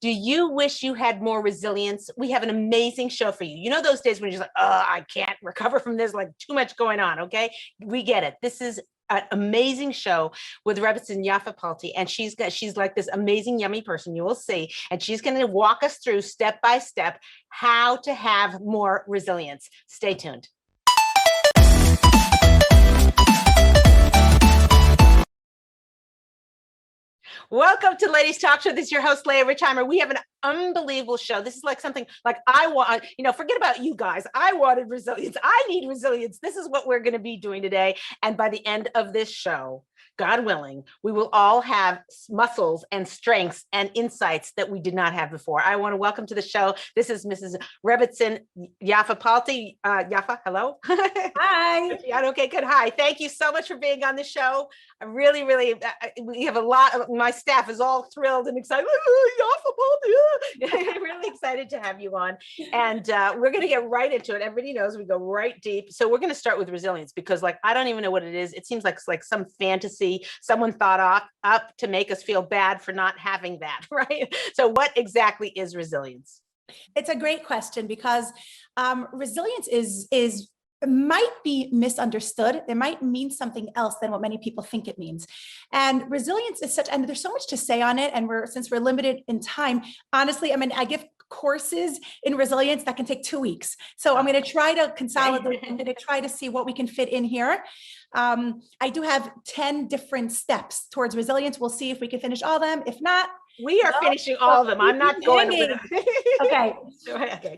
Do you wish you had more resilience? We have an amazing show for you. You know those days when you're just like, oh, I can't recover from this, like too much going on, okay? We get it. This is an amazing show with Rebbetzin Yaffa Palti, and she's like this amazing, yummy person, you will see, and she's going to walk us through step by step how to have more resilience. Stay tuned. Welcome to Ladies Talk Show. This is your host, Leah Richeimer. We have an unbelievable show. This is like something like I want, forget about you guys. I wanted resilience. I need resilience. This is what we're going to be doing today. And by the end of this show, God willing, we will all have muscles and strengths and insights that we did not have before. I want to welcome to the show. This is Mrs. Rebbetzin Yaffa Palti. Yaffa, hello. Hi. Okay, good. Hi. Thank you so much for being on the show. I really, we have a lot of my staff is all thrilled and excited. I'm really excited to have you on. And we're going to get right into it. Everybody knows we go right deep. So we're going to start with resilience because I don't even know what it is. It seems like some fantasy someone thought up to make us feel bad for not having that, right? So what exactly is resilience? It's a great question because resilience is might be misunderstood. It might mean something else than what many people think it means. And resilience is and there's so much to say on it. And since we're limited in time, honestly, I give courses in resilience that can take 2 weeks. So I'm going to try to consolidate. I'm going to try to see what we can fit in here. I do have 10 different steps towards resilience. We'll see if we can finish all of them. If not, we are finishing all of them. I'm not going to. Okay. Okay.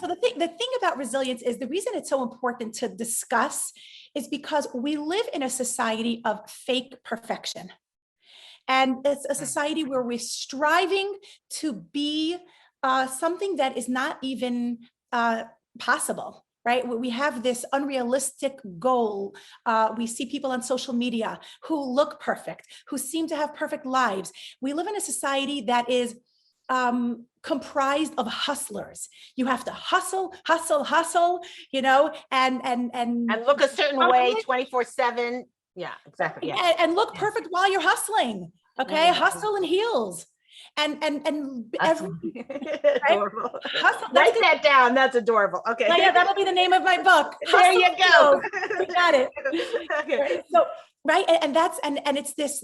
So the thing about resilience is the reason it's so important to discuss is because we live in a society of fake perfection. And it's a society where we're striving to be something that is not even possible. Right? We have this unrealistic goal. We see people on social media who look perfect, who seem to have perfect lives. We live in a society that is comprised of hustlers. You have to hustle, and look a certain way 24/7. Yeah, exactly. Yeah. And look perfect while you're hustling. Okay, yeah. Hustle and heals. And every adorable. Right? Hustle, write that down. That's adorable. Okay. Yeah, that'll be the name of my book. There you go. We got it. Okay. Right? So, right. And that's, and it's this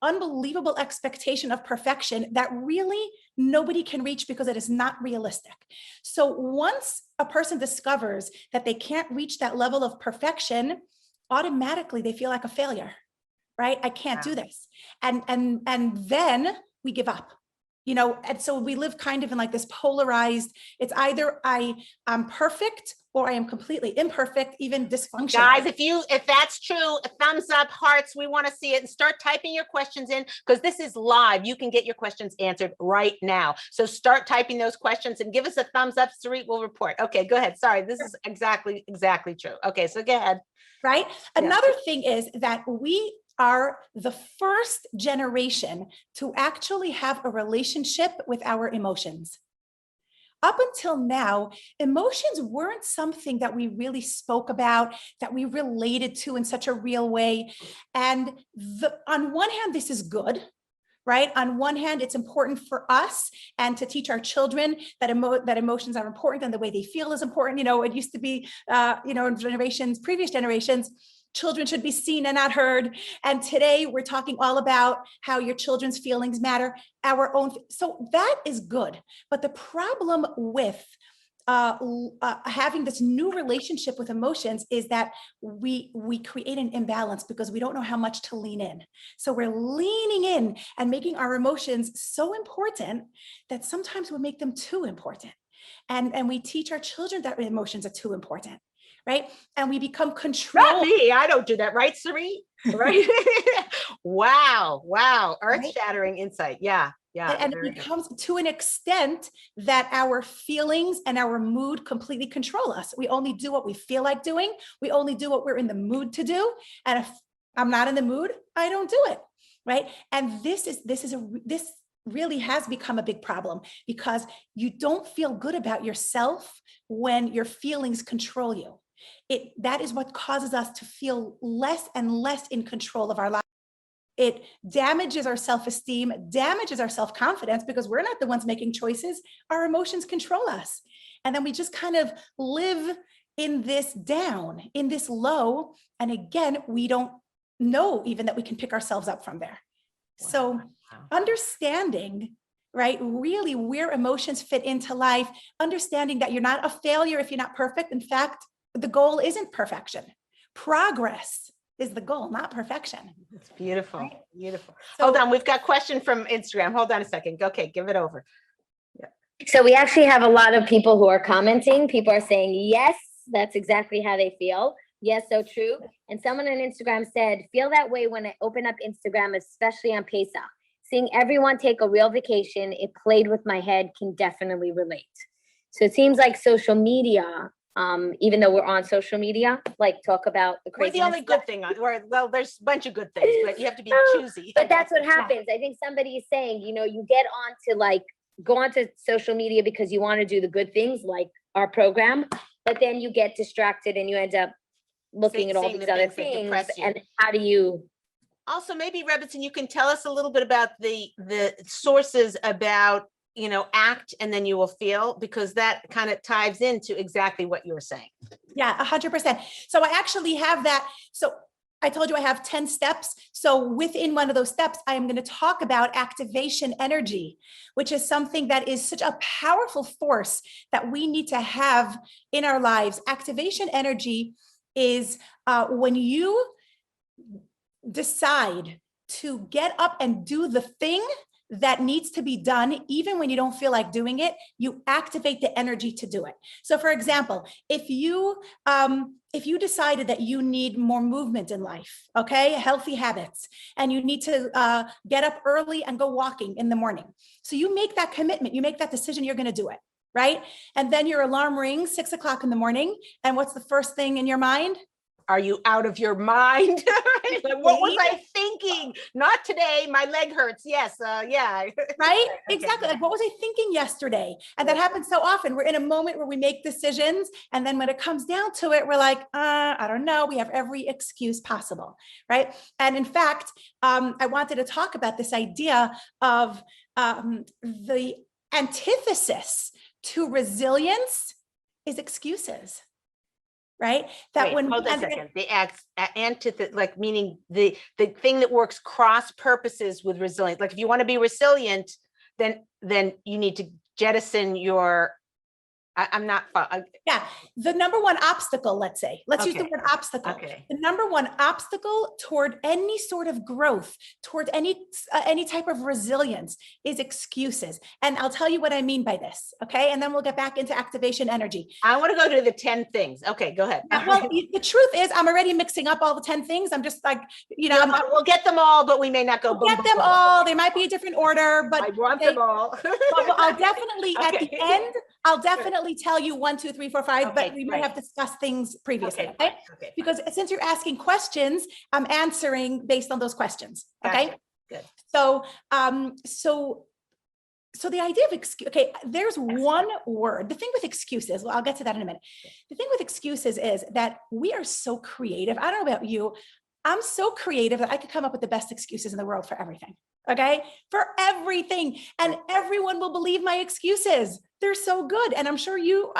unbelievable expectation of perfection that really nobody can reach because it is not realistic. So once a person discovers that they can't reach that level of perfection, automatically they feel like a failure, right? I can't do this. And then we give up, and so we live kind of in like this polarized, it's either I'm perfect or I am completely imperfect, even dysfunctional. Guys, if that's true, thumbs up, hearts, we want to see it, and start typing your questions in because this is live. You can get your questions answered right now. So start typing those questions and give us a thumbs up. Sarit will report. Okay, go ahead. Sorry, this is exactly true. Okay, so go ahead. Right. Another thing is that we are the first generation to actually have a relationship with our emotions. Up until now, emotions weren't something that we really spoke about, that we related to in such a real way. And on one hand, this is good, right? On one hand, it's important for us and to teach our children that emotions are important and the way they feel is important. It used to be, in previous generations, children should be seen and not heard. And today we're talking all about how your children's feelings matter, our own. So that is good. But the problem with having this new relationship with emotions is that we create an imbalance because we don't know how much to lean in. So we're leaning in and making our emotions so important that sometimes we make them too important. And we teach our children that emotions are too important. Right? And we become controlled. Not me. I don't do that. Right, Sarit? Right? Wow. Earth-shattering insight. Yeah. And it becomes to an extent that our feelings and our mood completely control us. We only do what we feel like doing. We only do what we're in the mood to do. And if I'm not in the mood, I don't do it. Right? And this really has become a big problem because you don't feel good about yourself when your feelings control you. That is what causes us to feel less and less in control of our lives. It damages our self-esteem, damages our self-confidence because we're not the ones making choices. Our emotions control us. And then we just kind of live in this down, in this low. And again, we don't know even that we can pick ourselves up from there. Wow. So understanding, right, really where emotions fit into life, understanding that you're not a failure if you're not perfect. In fact, the goal isn't perfection. Progress is the goal, not perfection. It's beautiful. Right? Beautiful. So, Hold on. We've got a question from Instagram. Hold on a second. Okay, give it over. Yeah. So we actually have a lot of people who are commenting. People are saying, yes, that's exactly how they feel. Yes, so true. And someone on Instagram said, feel that way when I open up Instagram, especially on Pesach. Seeing everyone take a real vacation, it played with my head, can definitely relate. So it seems like social media, even though we're on social media, like talk about the crazy. We're the only good thing. Well, there's a bunch of good things, but you have to be choosy. But that's what happens. I think somebody is saying, you know, you get on to like, go onto social media because you want to do the good things like our program, but then you get distracted and you end up looking at all these other things. And how do you? Also, maybe Rebbetzin, you can tell us a little bit about the sources about, you know, act and then you will feel, because that kind of ties into exactly what you were saying. Yeah, 100%. So I actually have that. So I told you I have 10 steps. So within one of those steps, I am going to talk about activation energy, which is something that is such a powerful force that we need to have in our lives. Activation energy is when you decide to get up and do the thing that needs to be done, even when you don't feel like doing it, you activate the energy to do it. So for example, if you decided that you need more movement in life, okay, healthy habits, and you need to get up early and go walking in the morning. So you make that commitment, you make that decision, you're gonna do it, right? And then your alarm rings 6 o'clock in the morning. And what's the first thing in your mind? Are you out of your mind? Like, what was I thinking? Not today. My leg hurts. Yes. Yeah. Right? Exactly. Like, what was I thinking yesterday? And that happens so often. We're in a moment where we make decisions. And then when it comes down to it, we're like, I don't know. We have every excuse possible. Right. And in fact, I wanted to talk about this idea of the antithesis to resilience is excuses. Right? That Wait, when hold on a second. The antithesis, like meaning the thing that works cross purposes with resilience. Like if you want to be resilient, then you need to jettison your. I'm not. Yeah, the number one obstacle. Let's say, let's use the word obstacle. Okay. The number one obstacle toward any sort of growth, toward any type of resilience, is excuses. And I'll tell you what I mean by this. Okay, and then we'll get back into activation energy. I want to go to the 10 things. Okay, go ahead. Yeah, well, the truth is, I'm already mixing up all the 10 things. I'm just like, you know, we'll get them all, but we may not go. We'll get them all. They might be a different order, but I want them all. But I'll definitely at the end, I'll definitely tell you 1, 2, 3, 4, 5, but we might have discussed things previously, okay? Because since you're asking questions, I'm answering based on those questions, okay? Good. So, so the idea of okay, there's one word. The thing with excuses, well, I'll get to that in a minute. The thing with excuses is that we are so creative. I don't know about you. I'm so creative that I could come up with the best excuses in the world for everything. Okay, for everything. And everyone will believe my excuses. They're so good. And I'm sure you,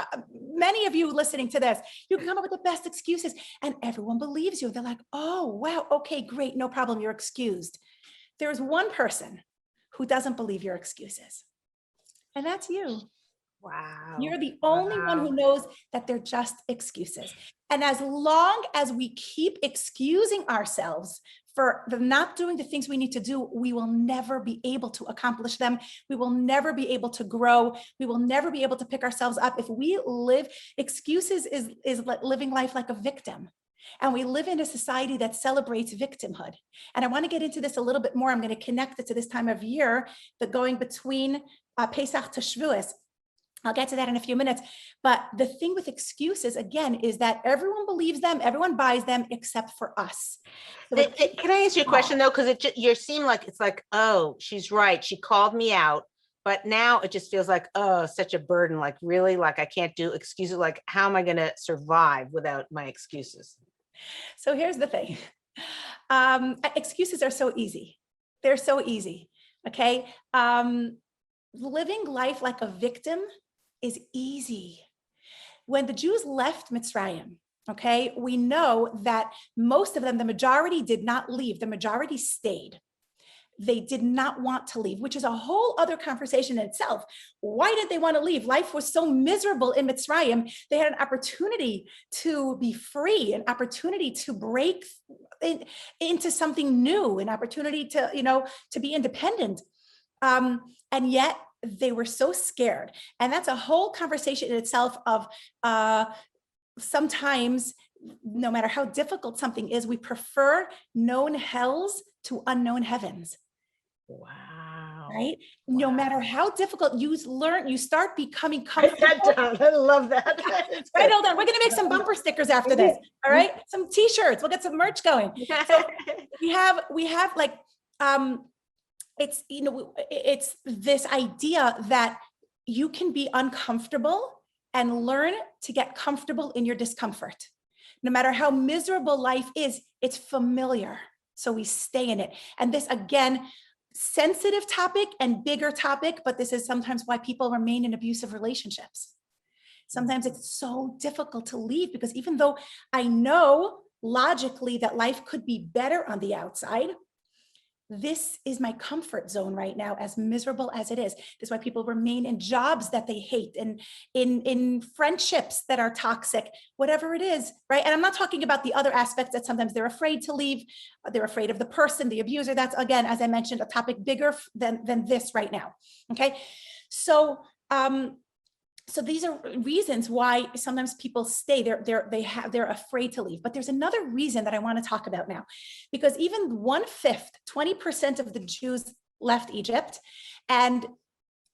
many of you listening to this, you can come up with the best excuses and everyone believes you. They're like, oh, wow. Okay, great. No problem. You're excused. There's one person who doesn't believe your excuses. And that's you. Wow. You're the only one who knows that they're just excuses. And as long as we keep excusing ourselves for not doing the things we need to do, we will never be able to accomplish them. We will never be able to grow. We will never be able to pick ourselves up. If we live, excuses is living life like a victim. And we live in a society that celebrates victimhood. And I want to get into this a little bit more. I'm going to connect it to this time of year, the going between Pesach to Shavuos. I'll get to that in a few minutes. But the thing with excuses, again, is that everyone believes them, everyone buys them, except for us. So can I ask you a question though? Because you seem like it's like, oh, she's right. She called me out. But now it just feels like, oh, such a burden. Like really, like I can't do excuses. Like how am I going to survive without my excuses? So here's the thing. Excuses are so easy. They're so easy. Okay. Living life like a victim is easy. When the Jews left Mitzrayim, okay, we know that most of them, the majority did not leave. The majority stayed. They did not want to leave, which is a whole other conversation in itself. Why did they want to leave? Life was so miserable in Mitzrayim. They had an opportunity to be free, an opportunity to break into something new, an opportunity to, to be independent. And yet they were so scared. And that's a whole conversation in itself of sometimes, no matter how difficult something is, we prefer known hells to unknown heavens. Wow. Right? Wow. No matter how difficult you start becoming comfortable. I love that. Right, hold on. We're going to make some bumper stickers after this. All right. Some t-shirts. We'll get some merch going. So we have like, it's, it's this idea that you can be uncomfortable and learn to get comfortable in your discomfort. No matter how miserable life is, it's familiar. So we stay in it. And this, again, sensitive topic and bigger topic, but this is sometimes why people remain in abusive relationships. Sometimes it's so difficult to leave because even though I know logically that life could be better on the outside, this is my comfort zone right now, as miserable as it is. This is why people remain in jobs that they hate and in friendships that are toxic, whatever it is, right? And I'm not talking about the other aspects that sometimes they're afraid to leave. They're afraid of the person, the abuser. That's, again, as I mentioned, a topic bigger than this right now, okay? So these are reasons why sometimes people stay. They're afraid to leave. But there's another reason that I want to talk about now, because even 1/5, 20% of the Jews left Egypt, and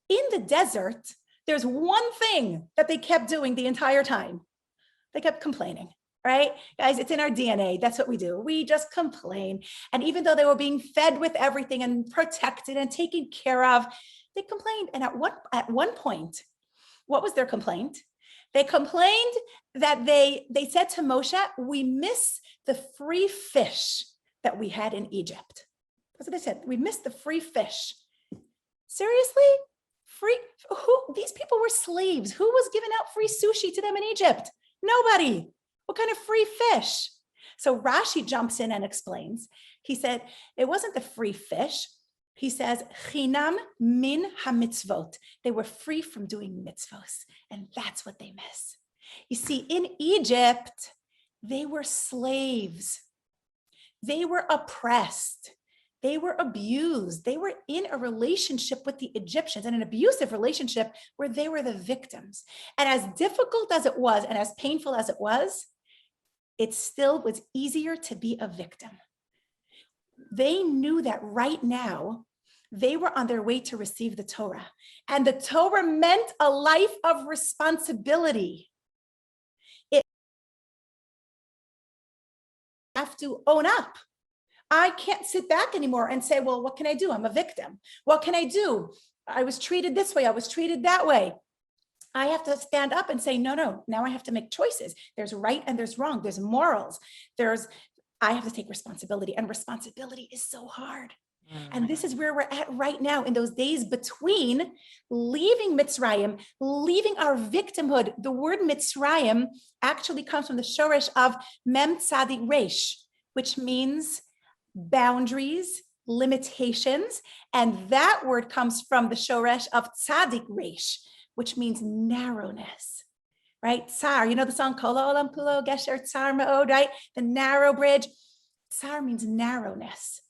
in the desert, there's one thing that they kept doing the entire time. They kept complaining. Right? Guys, it's in our DNA. That's what we do. We just complain. And even though they were being fed with everything and protected and taken care of, they complained. And at one point, what was their complaint? They complained that they said to Moshe, we miss the free fish that we had in Egypt. That's what they said. We miss the free fish. Seriously? Free? These people were slaves. Who was giving out free sushi to them in Egypt? Nobody. What kind of free fish? So Rashi jumps in and explains. He said, it wasn't the free fish. He says, Chinam min ha-mitzvot. They were free from doing mitzvos. And that's what they miss. You see, in Egypt, they were slaves. They were oppressed. They were abused. They were in a relationship with the Egyptians, and an abusive relationship where they were the victims. And as difficult as it was, and as painful as it still was easier to be a victim. They knew that right now, they were on their way to receive the Torah. And the Torah meant a life of responsibility. It have to own up. I can't sit back anymore and say, well, what can I do? I'm a victim. What can I do? I was treated this way. I was treated that way. I have to stand up and say, no, now I have to make choices. There's right and there's wrong. There's morals. I have to take responsibility, and responsibility is so hard. And this is where we're at right now in those days between leaving Mitzrayim, leaving our victimhood. The word Mitzrayim actually comes from the shoresh of Mem Tzadik Resh, which means boundaries, limitations. And that word comes from the shoresh of Tzadik Resh, which means narrowness. Right? Tsar, you know the song, Kol Olam Kulo Gesher Tsar Me'od, right? The narrow bridge. Tsar means narrowness.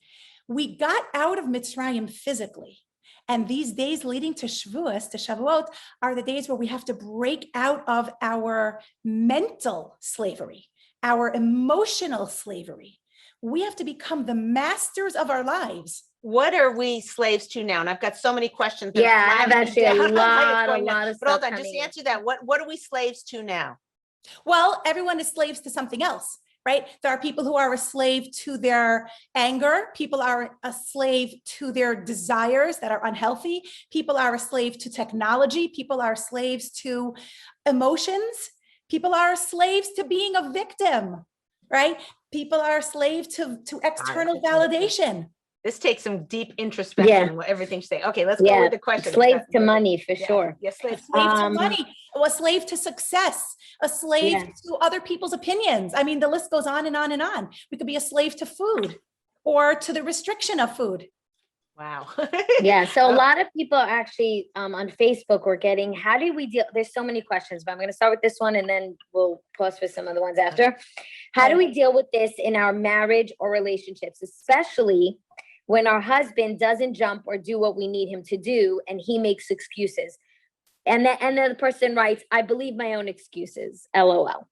We got out of Mitzrayim physically. And these days leading to Shavuot, are the days where we have to break out of our mental slavery, our emotional slavery. We have to become the masters of our lives. What are we slaves to now? And I've got so many questions. Yeah, I have actually a lot of But stuff hold on, just coming answer that. What are we slaves to now? Well, everyone is slaves to something else, right? There are people who are a slave to their anger. People are a slave to their desires that are unhealthy. People are a slave to technology. People are slaves to emotions. People are slaves to being a victim, right? People are a slave to external validation. This takes some deep introspection in what everything you say. Okay, let's go with the question. Slave to money for sure. Yes, A slave to money, a slave to success, a slave to other people's opinions. I mean, the list goes on and on and on. We could be a slave to food or to the restriction of food. Wow. So a lot of people actually on Facebook were getting, how do we deal? There's so many questions, but I'm going to start with this one and then we'll pause for some other ones after. How do we deal with this in our marriage or relationships, especially when our husband doesn't jump or do what we need him to do and he makes excuses? And then the person writes, I believe my own excuses, LOL.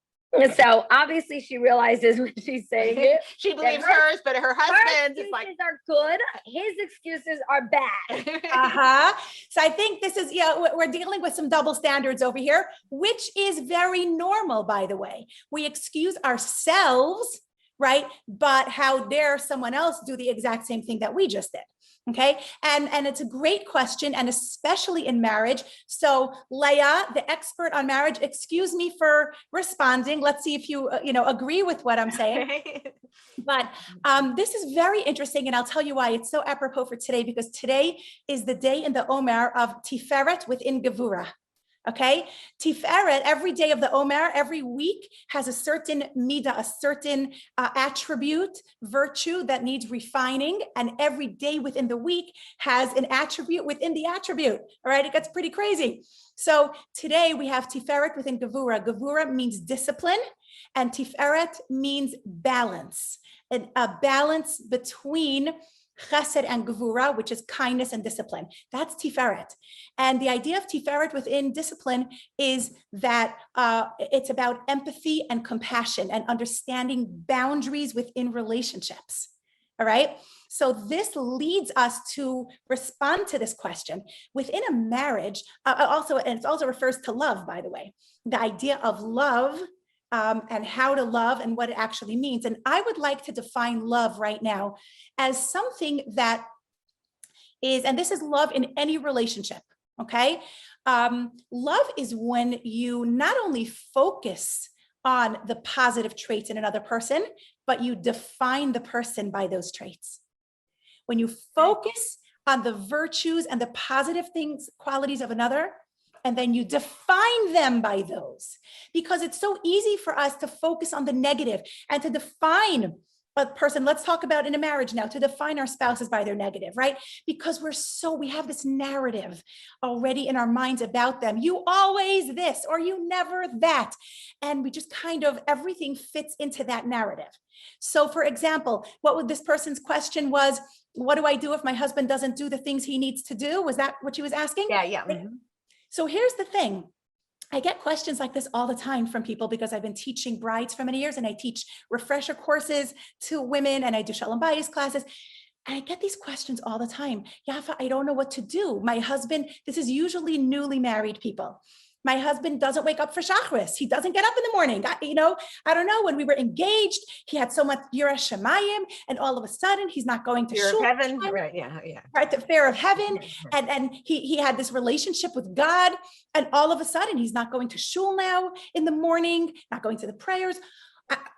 So obviously she realizes when she's saying it. She believes hers, but her husband's is like, are good. His excuses are bad. So I think this is, we're dealing with some double standards over here, which is very normal, by the way. We excuse ourselves, right? But how dare someone else do the exact same thing that we just did? Okay. And it's a great question, and especially in marriage. So Leah, the expert on marriage, excuse me for responding. Let's see if you, agree with what I'm saying. But this is very interesting. And I'll tell you why it's so apropos for today, because today is the day in the Omer of Tiferet within Gevura. Okay, Tiferet, every day of the Omer, every week has a certain midah, a certain attribute, virtue that needs refining. And every day within the week has an attribute within the attribute. All right, it gets pretty crazy. So today we have Tiferet within Gevura. Gevura means discipline, and Tiferet means balance, and a balance between Chesed and Gevura, which is kindness and discipline. That's Tiferet. And the idea of Tiferet within discipline is that it's about empathy and compassion and understanding boundaries within relationships. All right. So this leads us to respond to this question. Within a marriage, and it also refers to love, by the way, the idea of love and how to love and what it actually means. And I would like to define love right now as something that is, and this is love in any relationship, okay? Love is when you not only focus on the positive traits in another person, but you define the person by those traits. When you focus on the virtues and the positive things, qualities of another, and then you define them by those, because it's so easy for us to focus on the negative and to define a person. Let's talk about in a marriage now, to define our spouses by their negative, right? Because we have this narrative already in our minds about them. You always this, or you never that. And we just everything fits into that narrative. So for example, this person's question was, what do I do if my husband doesn't do the things he needs to do? Was that what she was asking? Yeah. Mm-hmm. So here's the thing. I get questions like this all the time from people because I've been teaching brides for many years, and I teach refresher courses to women, and I do Shalom Bayis classes. And I get these questions all the time. Yaffa, I don't know what to do. My husband, this is usually newly married people. My husband doesn't wake up for Shachris. He doesn't get up in the morning. I don't know. When we were engaged, he had so much Yirah Shamayim, and all of a sudden he's not going to shul. Fear of heaven, right? Yeah. Right, the fear of heaven, and he had this relationship with God, and all of a sudden he's not going to shul now in the morning, not going to the prayers.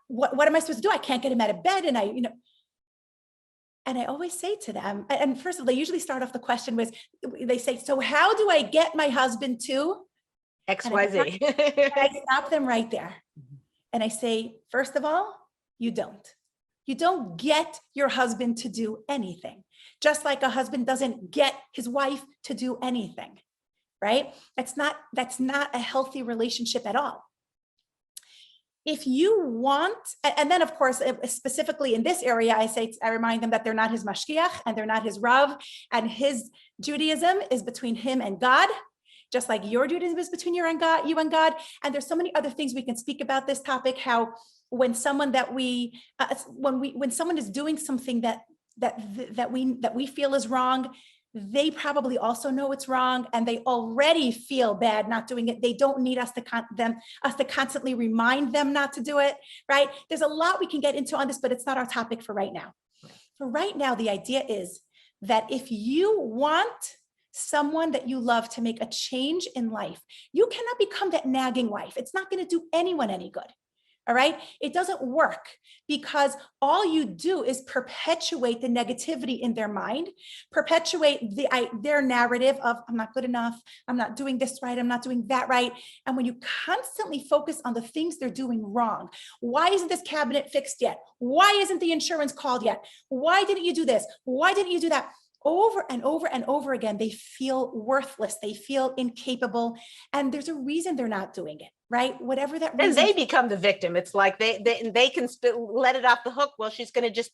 What am I supposed to do? I can't get him out of bed, and I always say to them, and first of all, they usually start off the question with, they say, so how do I get my husband to XYZ? I stop them right there. And I say, first of all, you don't get your husband to do anything. Just like a husband doesn't get his wife to do anything, right? That's not a healthy relationship at all. If you want, and then of course, specifically in this area, I remind them that they're not his mashgiach and they're not his rav, and his Judaism is between him and God, just like your Judaism is between you and God. And there's so many other things we can speak about this topic, how when someone when someone is doing something that we feel is wrong, they probably also know it's wrong, and they already feel bad not doing it. They don't need us to constantly remind them not to do it, right? There's a lot we can get into on this, but it's not our topic for right now. For right now, the idea is that if you want someone that you love to make a change in life, you cannot become that nagging wife. It's not going to do anyone any good, All right. It doesn't work because all you do is perpetuate the negativity in their mind, perpetuate their narrative of I'm not good enough. I'm not doing this right. I'm not doing that right. And when you constantly focus on the things they're doing wrong, why isn't this cabinet fixed yet? Why isn't the insurance called yet? Why didn't you do this? Why didn't you do that? Over and over and over again, they feel worthless. They feel incapable. And there's a reason they're not doing it, right? Whatever that reason. And they become the victim. It's like they can let it off the hook. Well, she's going to just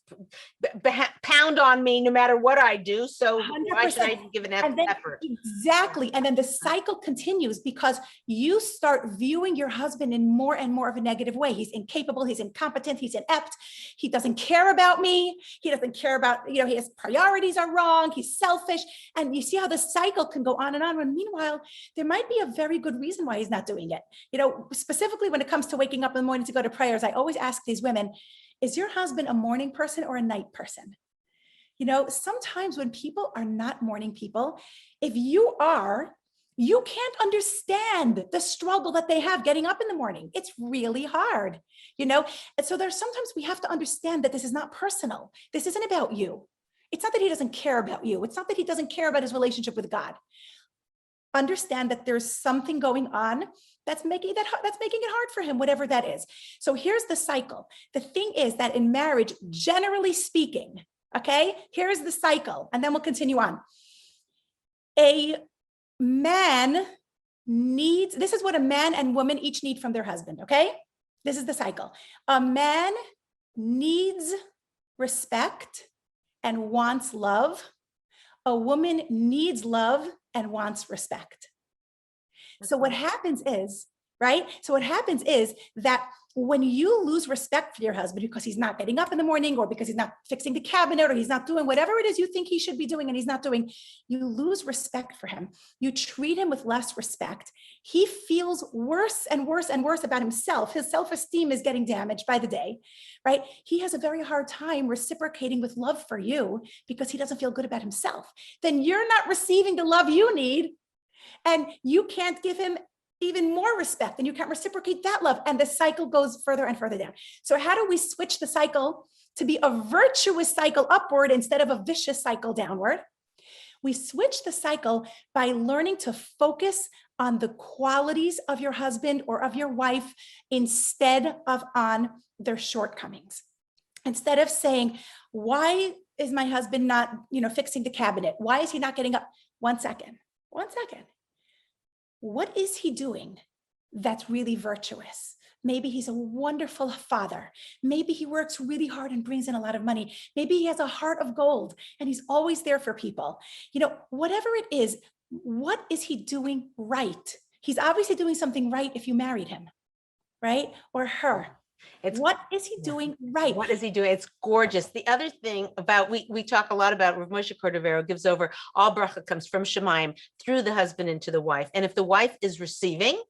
pound on me no matter what I do. So 100%. Why should I even give an effort? Exactly. And then the cycle continues because you start viewing your husband in more and more of a negative way. He's incapable. He's incompetent. He's inept. He doesn't care about me. He doesn't care about, his priorities are wrong. He's selfish. And you see how the cycle can go on and on. And meanwhile, there might be a very good reason why he's not doing it. Specifically when it comes to waking up in the morning to go to prayers, I always ask these women, is your husband a morning person or a night person? Sometimes when people are not morning people, if you are, you can't understand the struggle that they have getting up in the morning. It's really hard, And so sometimes we have to understand that this is not personal. This isn't about you. It's not that he doesn't care about you. It's not that he doesn't care about his relationship with God. Understand that there's something going on that's making it hard for him, whatever that is. So here's the cycle. The thing is that in marriage, generally speaking, okay, here's the cycle, and then we'll continue on. A man needs, this is what a man and woman each need from their husband, okay? This is the cycle. A man needs respect and wants love. A woman needs love and wants respect. So what happens is, right? So what happens is that when you lose respect for your husband because he's not getting up in the morning or because he's not fixing the cabinet or he's not doing whatever it is you think he should be doing and he's not doing, you lose respect for him. You treat him with less respect. He feels worse and worse and worse about himself. His self-esteem is getting damaged by the day, right? He has a very hard time reciprocating with love for you because he doesn't feel good about himself. Then you're not receiving the love you need. And you can't give him even more respect and you can't reciprocate that love. And the cycle goes further and further down. So how do we switch the cycle to be a virtuous cycle upward instead of a vicious cycle downward? We switch the cycle by learning to focus on the qualities of your husband or of your wife instead of on their shortcomings. Instead of saying, why is my husband not, fixing the cabinet? Why is he not getting up? 1 second. What is he doing that's really virtuous? Maybe he's a wonderful father. Maybe he works really hard and brings in a lot of money. Maybe he has a heart of gold and he's always there for people. Whatever it is, what is he doing right? He's obviously doing something right if you married him, right? Or her. What is he doing right? What is he doing? It's gorgeous. The other thing about, we talk a lot about, Rav Moshe Cordovero gives over, all bracha comes from Shemaim through the husband into the wife. And if the wife is receiving,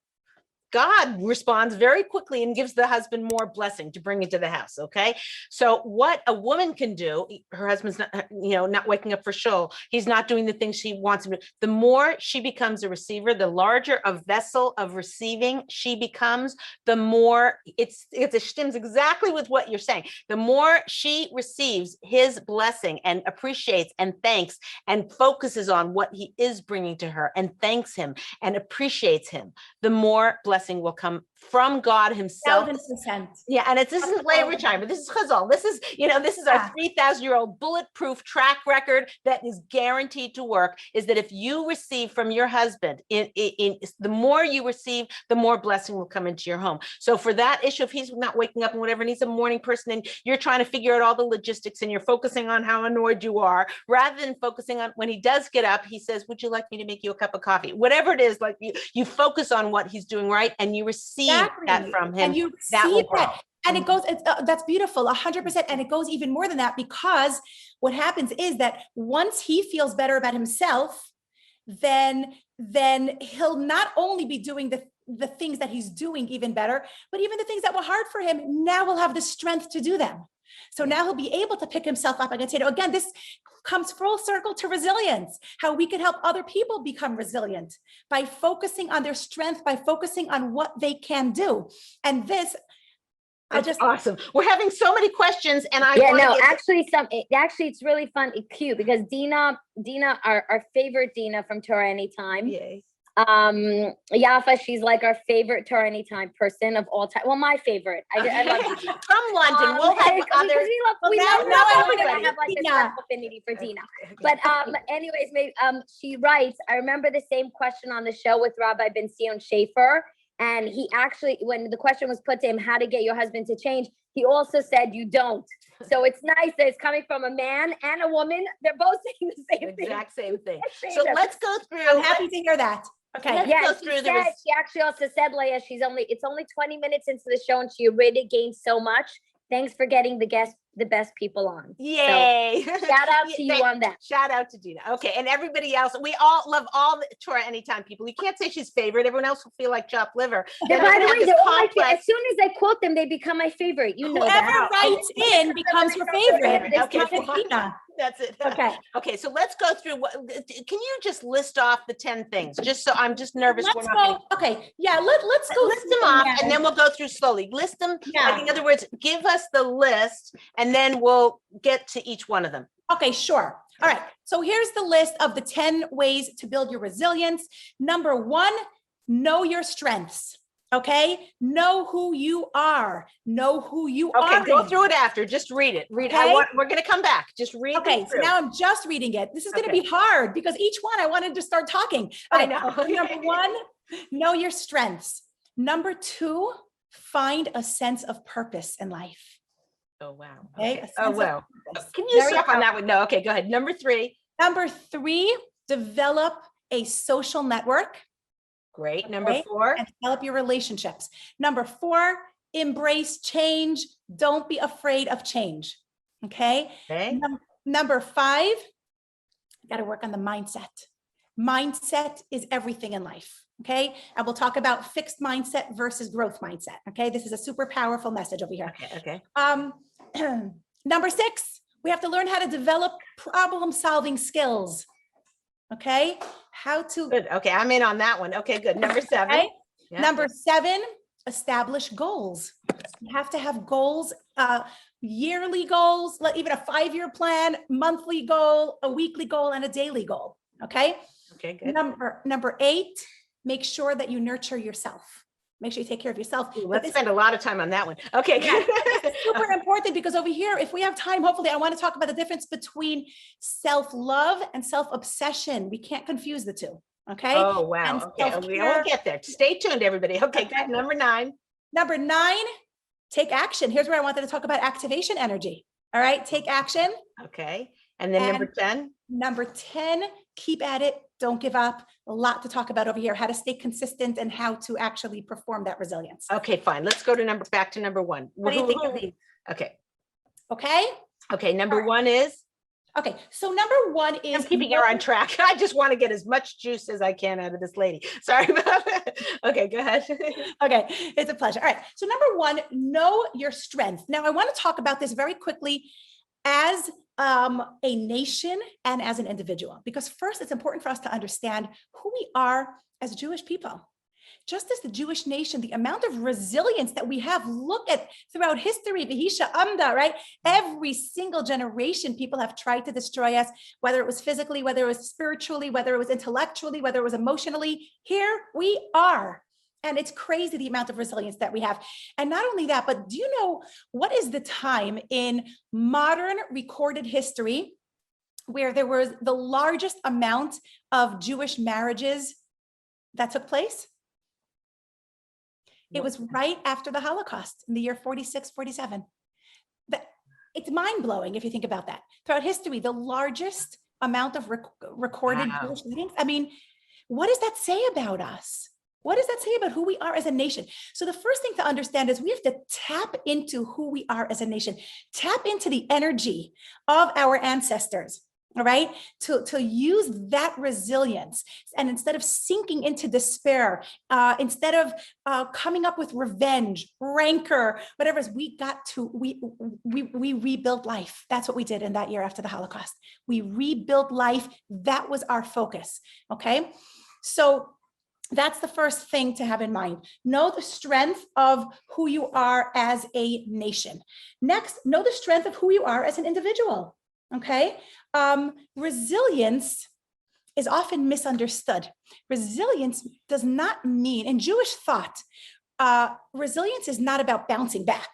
God responds very quickly and gives the husband more blessing to bring into the house. Okay. So what a woman can do, her husband's not, not waking up for shul. He's not doing the things she wants him to. The more she becomes a receiver, the larger a vessel of receiving she becomes, the more it stems exactly with what you're saying. The more she receives his blessing and appreciates and thanks and focuses on what he is bringing to her and thanks him and appreciates him, the more blessing will come from God himself. 1,000%. Yeah, and this isn't Leah Richeimer. This is Chazal. This is our 3,000-year-old bulletproof track record that is guaranteed to work. Is that if you receive from your husband, the more you receive, the more blessing will come into your home. So for that issue, if he's not waking up and whatever, and he's a morning person, and you're trying to figure out all the logistics, and you're focusing on how annoyed you are, rather than focusing on when he does get up, he says, "Would you like me to make you a cup of coffee?" Whatever it is, like you focus on what he's doing right, and you receive that from him, and you that will grow. And it goes, that's beautiful, 100%. And it goes even more than that, because what happens is that once he feels better about himself, then he'll not only be doing the things that he's doing even better, but even the things that were hard for him, now he'll have the strength to do them. So now he'll be able to pick himself up and say, again, this comes full circle to resilience, how we can help other people become resilient by focusing on their strength, by focusing on what they can do. And this, That's awesome. We're having so many questions, and actually, it's really fun. It's cute because Dina, our favorite Dina from Torah Anytime. Yay. Yaffa, she's like our favorite Torah Anytime person of all time. Well, my favorite. I love Dina. From London. We'll have others. We love everybody. I have like this affinity for Dina. But anyways, she writes, I remember the same question on the show with Rabbi Ben Sion Schaefer. And he actually, when the question was put to him, how to get your husband to change, he also said, you don't. So it's nice that it's coming from a man and a woman. They're both saying the same thing. Exact same thing. So let's go through. I'm happy to hear that. Okay. She actually also said, Leah, it's only 20 minutes into the show and she already gained so much. Thanks for getting the best people on. Yay. So, shout out to you on that. Shout out to Dina. Okay. And everybody else, we all love all the Torah Anytime people. You can't say she's favorite. Everyone else will feel like chopped liver. Yeah, by the way, they're all my favorite. As soon as I quote them, they become my favorite. You know whoever that. writes in becomes her favorite. Okay. That's it. Okay. So let's go through can you just list off the 10 things? Just so I'm just nervous. Let's go. Okay. Yeah. Let's go list them off and then we'll go through slowly. List them. Yeah. Like in other words, give us the list and then we'll get to each one of them. Okay, sure. All right. So here's the list of the 10 ways to build your resilience. Number 1, know your strengths. Okay. Know who you are. Know who you are. Okay. Go through it after. Just read it. Read. Okay? We're going to come back. Just read. Okay. So now I'm just reading it. This is going to be hard because each one I wanted to start talking. Okay. I know. Number 1, know your strengths. Number 2, find a sense of purpose in life. Oh, wow. Okay. Oh, wow. Can you stop on that one? No. Okay. Go ahead. Number 3. Number 3, develop a social network. Great. Number 4. And develop your relationships. Number 4, embrace change. Don't be afraid of change. Okay. Number 5, got to work on the mindset. Mindset is everything in life. Okay. And we'll talk about fixed mindset versus growth mindset. Okay. This is a super powerful message over here. Okay. Number 6, we have to learn how to develop problem-solving skills. Okay. Good. Okay. I'm in on that one. Okay, good. Number 7. Okay? Yeah. Number 7, establish goals. You have to have goals, yearly goals, even a 5-year plan, monthly goal, a weekly goal, and a daily goal. Okay. Okay, good. Number 8, make sure that you nurture yourself. Make sure you take care of yourself. Ooh, let's spend a lot of time on that one. Okay. It's super important because over here, if we have time, hopefully I want to talk about the difference between self-love and self-obsession. We can't confuse the two. Okay. Oh, wow. Okay. We won't get there. Stay tuned, everybody. Okay. Good. Number 9. Number 9, take action. Here's where I wanted to talk about activation energy. All right. Take action. Okay. And then number 10. Number 10, keep at it. Don't give up. A lot to talk about over here, how to stay consistent and how to actually perform that resilience. Okay, fine. Let's go to back to number 1. What do you think of these? Okay. Okay. Number 1 is? Okay. So number 1 is. I'm keeping her on track. I just want to get as much juice as I can out of this lady. Sorry about that. Okay, go ahead. Okay. It's a pleasure. All right. So number 1, know your strength. Now I want to talk about this very quickly as a nation and as an individual, because first it's important for us to understand who we are as Jewish people. Just as the Jewish nation, the amount of resilience that we have, look at throughout history, Vihisha Amda, right? Every single generation, people have tried to destroy us, whether it was physically, whether it was spiritually, whether it was intellectually, whether it was emotionally. Here we are. And it's crazy the amount of resilience that we have. And not only that, but do you know what is the time in modern recorded history where there was the largest amount of Jewish marriages that took place? It was right after the Holocaust in the year 46, 47. It's mind-blowing if you think about that. Throughout history, the largest amount of recorded Jewish weddings. I mean, what does that say about us? What does that say about who we are as a nation? So the first thing to understand is we have to tap into who we are as a nation, tap into the energy of our ancestors, all right? To use that resilience. And instead of sinking into despair, instead of coming up with revenge, rancor, whatever it is, we rebuilt life. That's what we did in that year after the Holocaust. We rebuilt life. That was our focus, okay? So That's the first thing to have in mind. Know the strength of who you are as a nation. Next, know the strength of who you are as an individual. Okay. Resilience is often misunderstood. Resilience does not mean, in Jewish thought, resilience is not about bouncing back.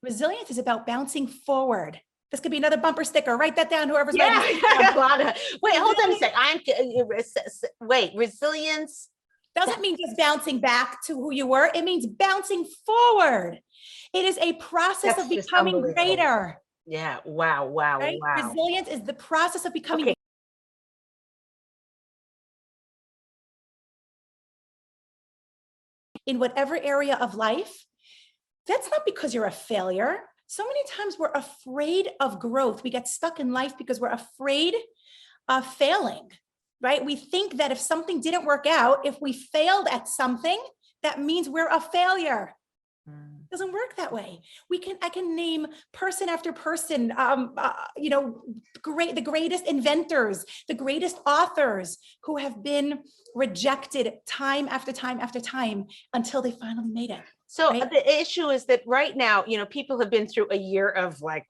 Resilience is about bouncing forward. This could be another bumper sticker. Write that down, whoever's writing. A lot of, wait, hold on a sec. Wait, resilience doesn't mean just bouncing back to who you were. It means bouncing forward. It is a process of becoming greater. Yeah. Wow. Wow. Right? Wow. Resilience is the process of becoming in whatever area of life. That's not because you're a failure. So many times we're afraid of growth. We get stuck in life because we're afraid of failing, right? We think that if something didn't work out, if we failed at something, that means we're a failure. It doesn't work that way. I can name person after person, the greatest inventors, the greatest authors who have been rejected time after time after time until they finally made it. So right? The issue is that right now, people have been through a year of like,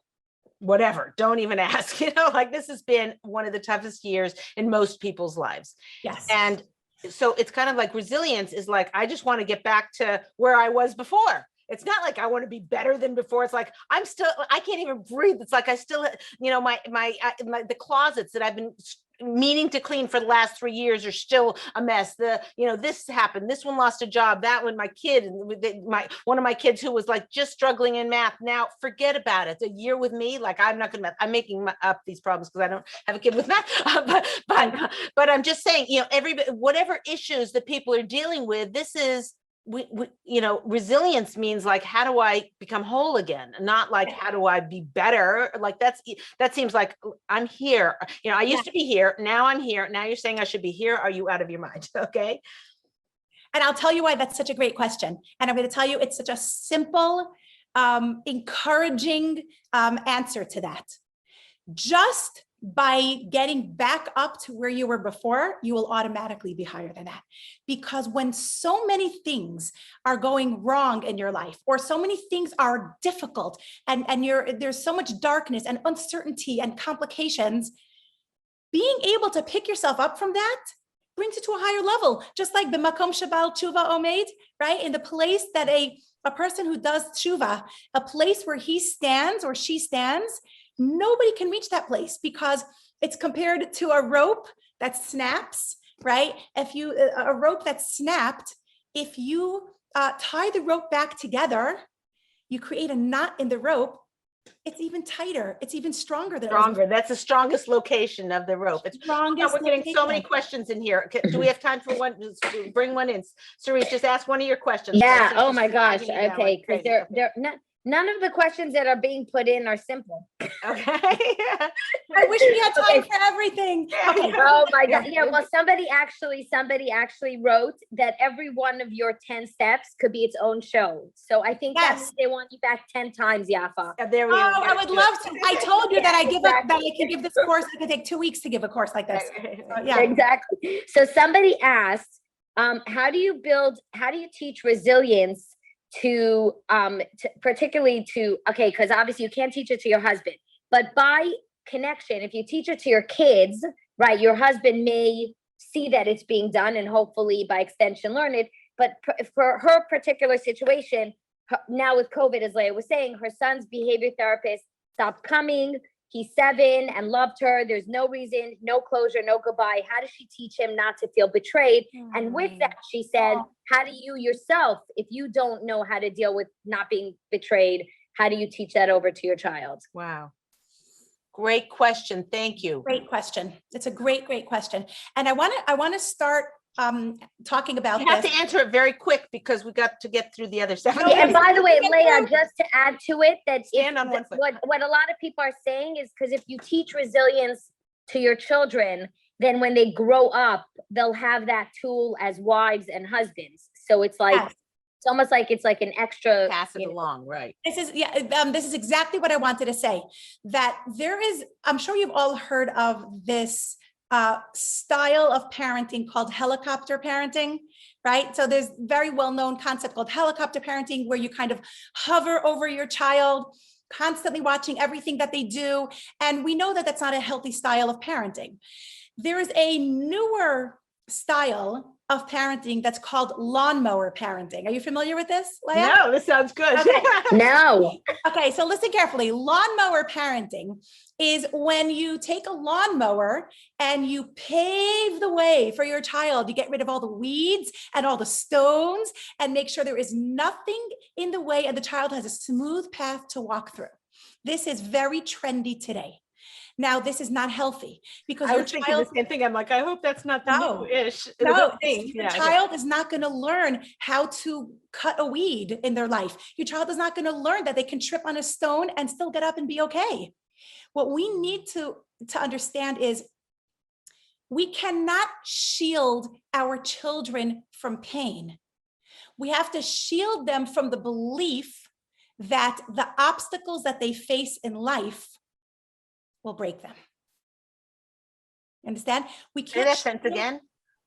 whatever, don't even ask, like this has been one of the toughest years in most people's lives. Yes. And so it's kind of like resilience is like, I just want to get back to where I was before. It's not like I want to be better than before. It's like, I can't even breathe. It's like, I still, the closets that I've been meaning to clean for the last 3 years are still a mess. This happened. This one lost a job. That one, my kid, one of my kids who was like just struggling in math. Now forget about it. A year with me, like I'm making up these problems because I don't have a kid with math. But I'm just saying, everybody, whatever issues that people are dealing with, this is, resilience means like, how do I become whole again? Not like, how do I be better? Like that seems like I'm here. I used to be here. Now I'm here. Now you're saying I should be here. Are you out of your mind? Okay. And I'll tell you why that's such a great question. And I'm going to tell you, it's such a simple, encouraging answer to that. Just by getting back up to where you were before, you will automatically be higher than that. Because when so many things are going wrong in your life, or so many things are difficult, and there's so much darkness and uncertainty and complications, being able to pick yourself up from that brings it to a higher level. Just like b'makom shebal tshuva omed, right? In the place that a person who does tshuva, a place where he stands or she stands, nobody can reach that place because it's compared to a rope that snaps, right? A rope that's snapped, if you tie the rope back together, you create a knot in the rope, it's even tighter. It's even stronger. That's the strongest location of the rope. It's strongest. We're getting so many questions in here. Do we have time for one? Bring one in. Cerise, just ask one of your questions. Yeah. Oh my gosh. Okay. Because they're not. None of the questions that are being put in are simple. Okay. I wish we had time for everything. Okay. Oh my God. Yeah. Well, somebody actually wrote that every one of your 10 steps could be its own show. So I think that they want you back 10 times, Yaffa. There we go. I would love to. I told you that I can give this course. It could take 2 weeks to give a course like this. Yeah. Exactly. So somebody asked, how do you teach resilience particularly to, because obviously you can't teach it to your husband, but by connection, if you teach it to your kids, right, your husband may see that it's being done and hopefully by extension learn it. But for her particular situation, now with COVID, as Leah was saying, her son's behavior therapist stopped coming. He's 7 and loved her. There's no reason, no closure, no goodbye. How does she teach him not to feel betrayed? And with that, she said, how do you yourself, if you don't know how to deal with not being betrayed, how do you teach that over to your child? Wow. Great question. Thank you. Great question. It's a great question. And I want to start talking about you have to answer it very quick because we got to get through the other stuff. And by the way, Leah, just to add to it, that what a lot of people are saying is because if you teach resilience to your children, then when they grow up, they'll have that tool as wives and husbands. So it's like, it's almost like it's like an extra pass it along, right? This is exactly what I wanted to say. That there is, I'm sure you've all heard of this style of parenting called helicopter parenting, right? So there's very well-known concept called helicopter parenting, where you kind of hover over your child, constantly watching everything that they do. And we know that that's not a healthy style of parenting. There is a newer style of parenting that's called lawnmower parenting. Are you familiar with this, Leah? No, this sounds good. Okay. No. Okay, so listen carefully. Lawnmower parenting is when you take a lawnmower and you pave the way for your child. You get rid of all the weeds and all the stones and make sure there is nothing in the way and the child has a smooth path to walk through. This is very trendy today. Now, this is not healthy because I your was thinking child, the same thing. I'm like, I hope that's not the No. new-ish no, thing. your child is not going to learn how to cut a weed in their life. Your child is not going to learn that they can trip on a stone and still get up and be okay. What we need to understand is we cannot shield our children from pain. We have to shield them from the belief that the obstacles that they face in life will break them. Understand? We Say can't that sentence again.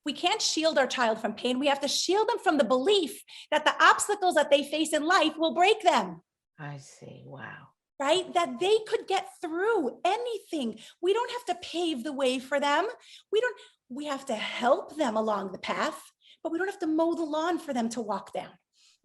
We can't shield our child from pain. We have to shield them from the belief that the obstacles that they face in life will break them. I see. Wow. Right? That they could get through anything. We don't have to pave the way for them. We have to help them along the path, but we don't have to mow the lawn for them to walk down.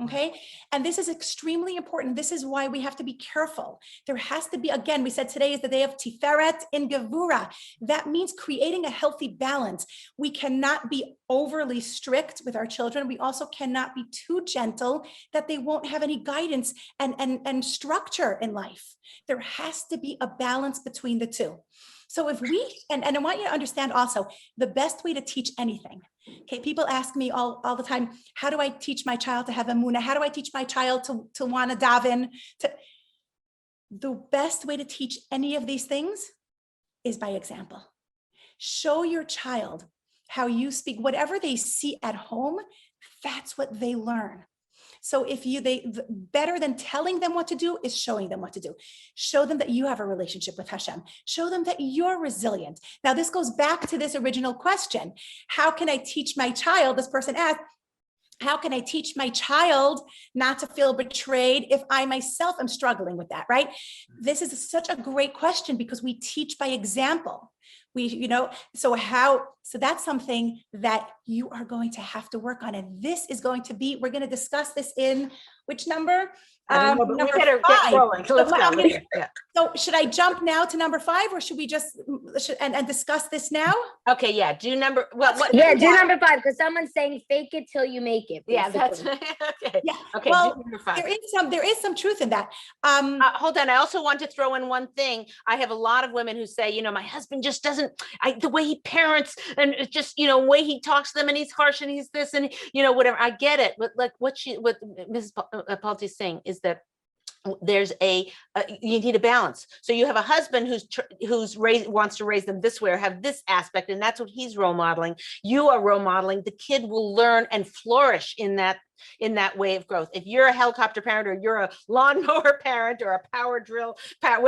Okay. And this is extremely important. This is why we have to be careful. There has to be, again, we said today is the day of Tiferet in Gevura. That means creating a healthy balance. We cannot be overly strict with our children. We also cannot be too gentle that they won't have any guidance and structure in life. There has to be a balance between the two. So if we, and I want you to understand also the best way to teach anything. Okay, people ask me all the time, how do I teach my child to have emunah? How do I teach my child to want to daven? The best way to teach any of these things is by example. Show your child how you speak. Whatever they see at home, that's what they learn. So if better than telling them what to do is showing them what to do. Show them that you have a relationship with Hashem. Show them that you're resilient. Now, this goes back to this original question. How can I teach my child? This person asked, how can I teach my child not to feel betrayed if I myself am struggling with that, right? This is such a great question because we teach by example. So that's something that you are going to have to work on. And this is going to be, we're going to discuss this in which number? I don't know, but Number we better 5. get rolling. So let's go. Yeah. So should I jump now to number 5 or should we just and discuss this now? Okay, yeah, do number, Yeah, do number 5 because someone's saying fake it till you make it. Yeah, that's, basically. okay. Yeah. Okay, Well, do number 5. there is some truth in that. Hold on, I also want to throw in one thing. I have a lot of women who say, my husband just doesn't, the way he parents and it's just, way he talks to them and he's harsh and he's this and, whatever. I get it. But like what Mrs. Palti is saying is that there's you need a balance. So you have a husband wants to raise them this way or have this aspect, and that's what he's role modeling. You are role modeling. The kid will learn and flourish in that way of growth. If you're a helicopter parent or you're a lawnmower parent or a power drill parent,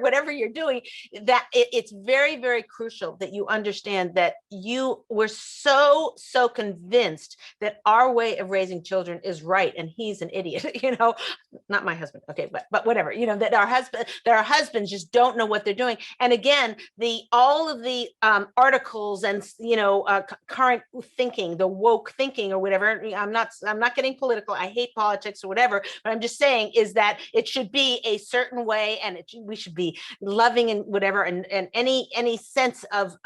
whatever you're doing, that it's very, very crucial that you understand that we're so convinced that our way of raising children is right and he's an idiot, not my husband. Okay. But whatever, that our husbands just don't know what they're doing. And again, all of the articles and, current thinking, the woke thinking or whatever, I'm not getting political. I hate politics or whatever, but I'm just saying is that it should be a certain way and we should be loving and whatever. And any sense of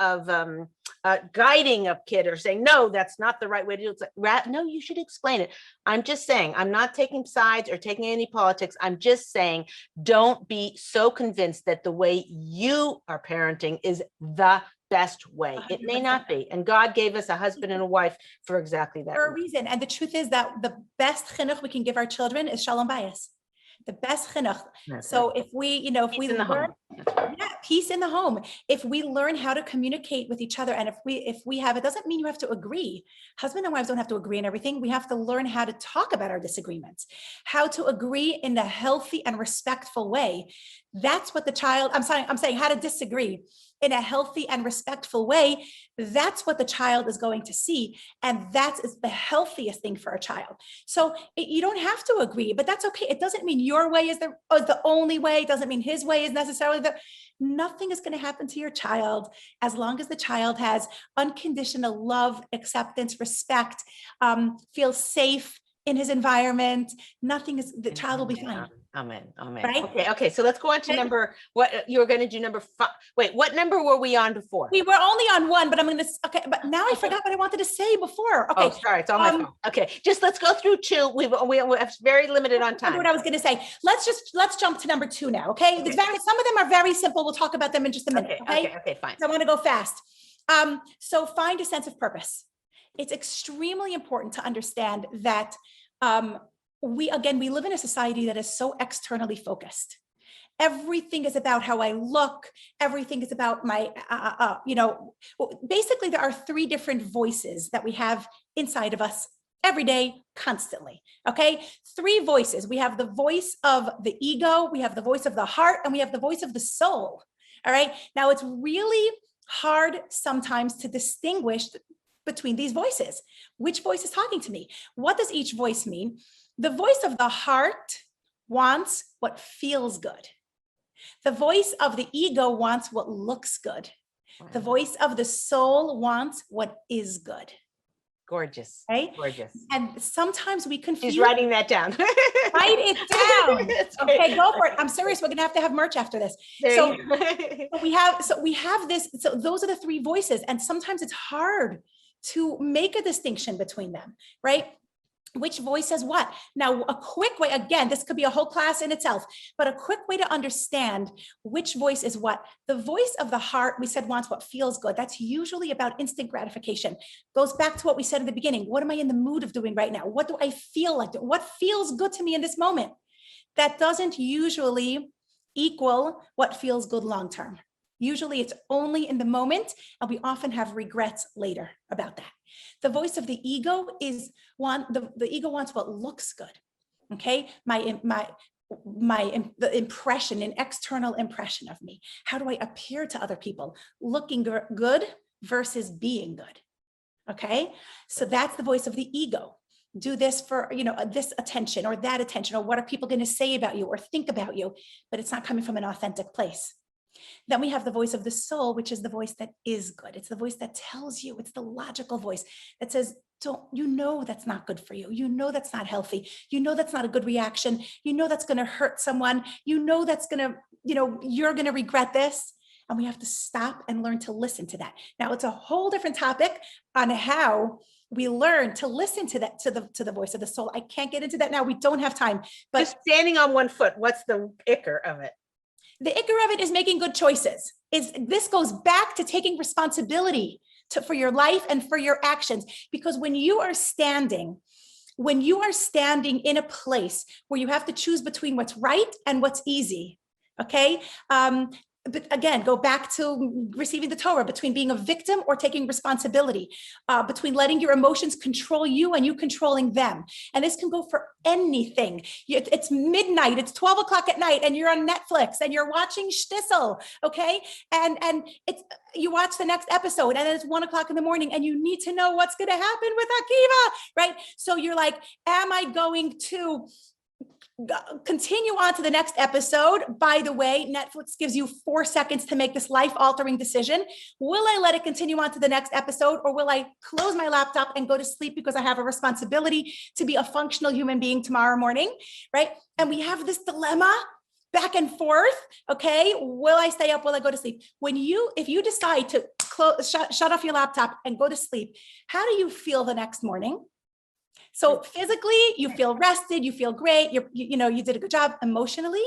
guiding a kid or saying, no, that's not the right way to do it. It's like, no, you should explain it. I'm just saying, I'm not taking sides or taking any politics. I'm just saying, don't be so convinced that the way you are parenting is the best way. It may not be. And God gave us a husband and a wife for exactly that. For a reason. And the truth is that the best chinuch we can give our children is shalom bayis. The best chinuch. So if we Yeah, peace in the home. If we learn how to communicate with each other, and if we have, it doesn't mean you have to agree. Husband and wives don't have to agree on everything. We have to learn how to talk about our disagreements, how to agree in a healthy and respectful way. That's what the child, I'm saying how to disagree in a healthy and respectful way. That's what the child is going to see. And that is the healthiest thing for a child. So you don't have to agree, but that's okay. It doesn't mean your way is the only way. It doesn't mean his way is necessarily nothing is going to happen to your child as long as the child has unconditional love, acceptance, respect, feels safe in his environment. The child will be fine. Amen. Amen. Right? Okay. So let's go on to what you were going to do number 5. Wait, what number were we on before? We were only on 1, but I'm going to, okay. But now I forgot what I wanted to say before. Okay. Oh, sorry. It's all my fault. Okay. Just let's go through 2. We have very limited on time. What I was going to say. Let's jump to number 2 now. Okay. Okay. Some of them are very simple. We'll talk about them in just a minute. Okay, fine. So I want to go fast. So find a sense of purpose. It's extremely important to understand that, we live in a society that is so externally focused. Everything is about how I look. Everything is about my, basically there are 3 different voices that we have inside of us every day, constantly. Okay. 3 voices. We have the voice of the ego. We have the voice of the heart, and we have the voice of the soul. All right. Now it's really hard sometimes to distinguish between these voices. Which voice is talking to me? What does each voice mean? The voice of the heart wants what feels good. The voice of the ego wants what looks good. The voice of the soul wants what is good. Gorgeous. Right? Gorgeous. And sometimes we confuse. She's writing that down. Write it down. Okay, go for it. I'm serious. We're gonna have to have merch after this. So we have this. So those are the 3 voices, and sometimes it's hard to make a distinction between them, right? Which voice says what? Now, a quick way, again, this could be a whole class in itself, but a quick way to understand which voice is what. The voice of the heart, we said, wants what feels good. That's usually about instant gratification. Goes back to what we said in the beginning. What am I in the mood of doing right now? What do I feel like doing? What feels good to me in this moment? That doesn't usually equal what feels good long-term. Usually it's only in the moment, and we often have regrets later about that. The voice of the ego is the ego wants what looks good. Okay, the impression, an external impression of me. How do I appear to other people? Looking good versus being good. Okay, so that's the voice of the ego. Do this for, this attention or that attention, or what are people going to say about you or think about you? But it's not coming from an authentic place. Then we have the voice of the soul, which is the voice that is good. It's the voice that tells you, it's the logical voice that says, that's not good for you. That's not healthy. That's not a good reaction. That's going to hurt someone. That's going to, you're going to regret this. And we have to stop and learn to listen to that. Now it's a whole different topic on how we learn to listen to that, to the voice of the soul. I can't get into that now. We don't have time, but just standing on one foot, what's the icker of it? The icker of it is making good choices. This goes back to taking responsibility for your life and for your actions. Because when you are standing in a place where you have to choose between what's right and what's easy, okay? But again, go back to receiving the Torah, between being a victim or taking responsibility, between letting your emotions control you and you controlling them. And this can go for anything. It's midnight, it's 12 o'clock at night, and you're on Netflix and you're watching Shtisel, okay? And you watch the next episode, and then it's 1 o'clock in the morning, and you need to know what's going to happen with Akiva, right? So you're like, am I going to continue on to the next episode? By the way, Netflix gives you 4 seconds to make this life-altering decision. Will I let it continue on to the next episode, or will I close my laptop and go to sleep because I have a responsibility to be a functional human being tomorrow morning, right? And we have this dilemma back and forth, okay? Will I stay up? Will I go to sleep? If you decide to shut off your laptop and go to sleep, how do you feel the next morning? So physically, you feel rested, you feel great, you did a good job. Emotionally,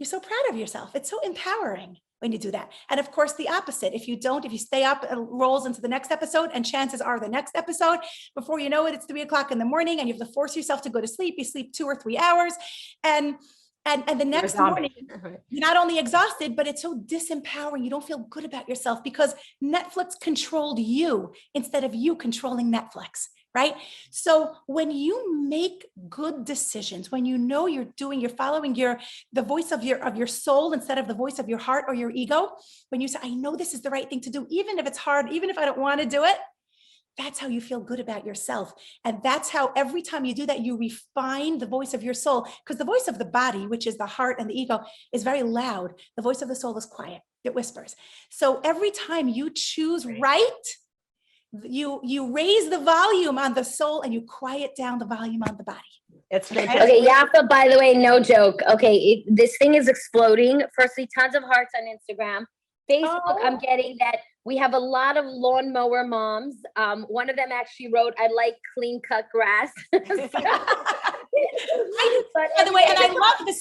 you're so proud of yourself. It's so empowering when you do that. And of course, the opposite. If you stay up, it rolls into the next episode, and chances are the next episode, before you know it, it's 3 o'clock in the morning, and you have to force yourself to go to sleep. You sleep 2 or 3 hours. And And the You're a next zombie. morning, you're not only exhausted, but it's so disempowering. You don't feel good about yourself because Netflix controlled you instead of you controlling Netflix, right? So when you make good decisions, when you know you're following the voice of your soul instead of the voice of your heart or your ego, when you say, I know this is the right thing to do, even if it's hard, even if I don't want to do it, that's how you feel good about yourself. And that's how every time you do that, you refine the voice of your soul, because the voice of the body, which is the heart and the ego, is very loud. The voice of the soul is quiet. It whispers. So every time you choose right, you raise the volume on the soul and you quiet down the volume on the body. It's fantastic. Okay, Yaffa, by the way, no joke. Okay, this thing is exploding. Firstly, tons of hearts on Instagram. Facebook, I'm getting that we have a lot of lawnmower moms. One of them actually wrote, I like clean cut grass. By the way, and I love the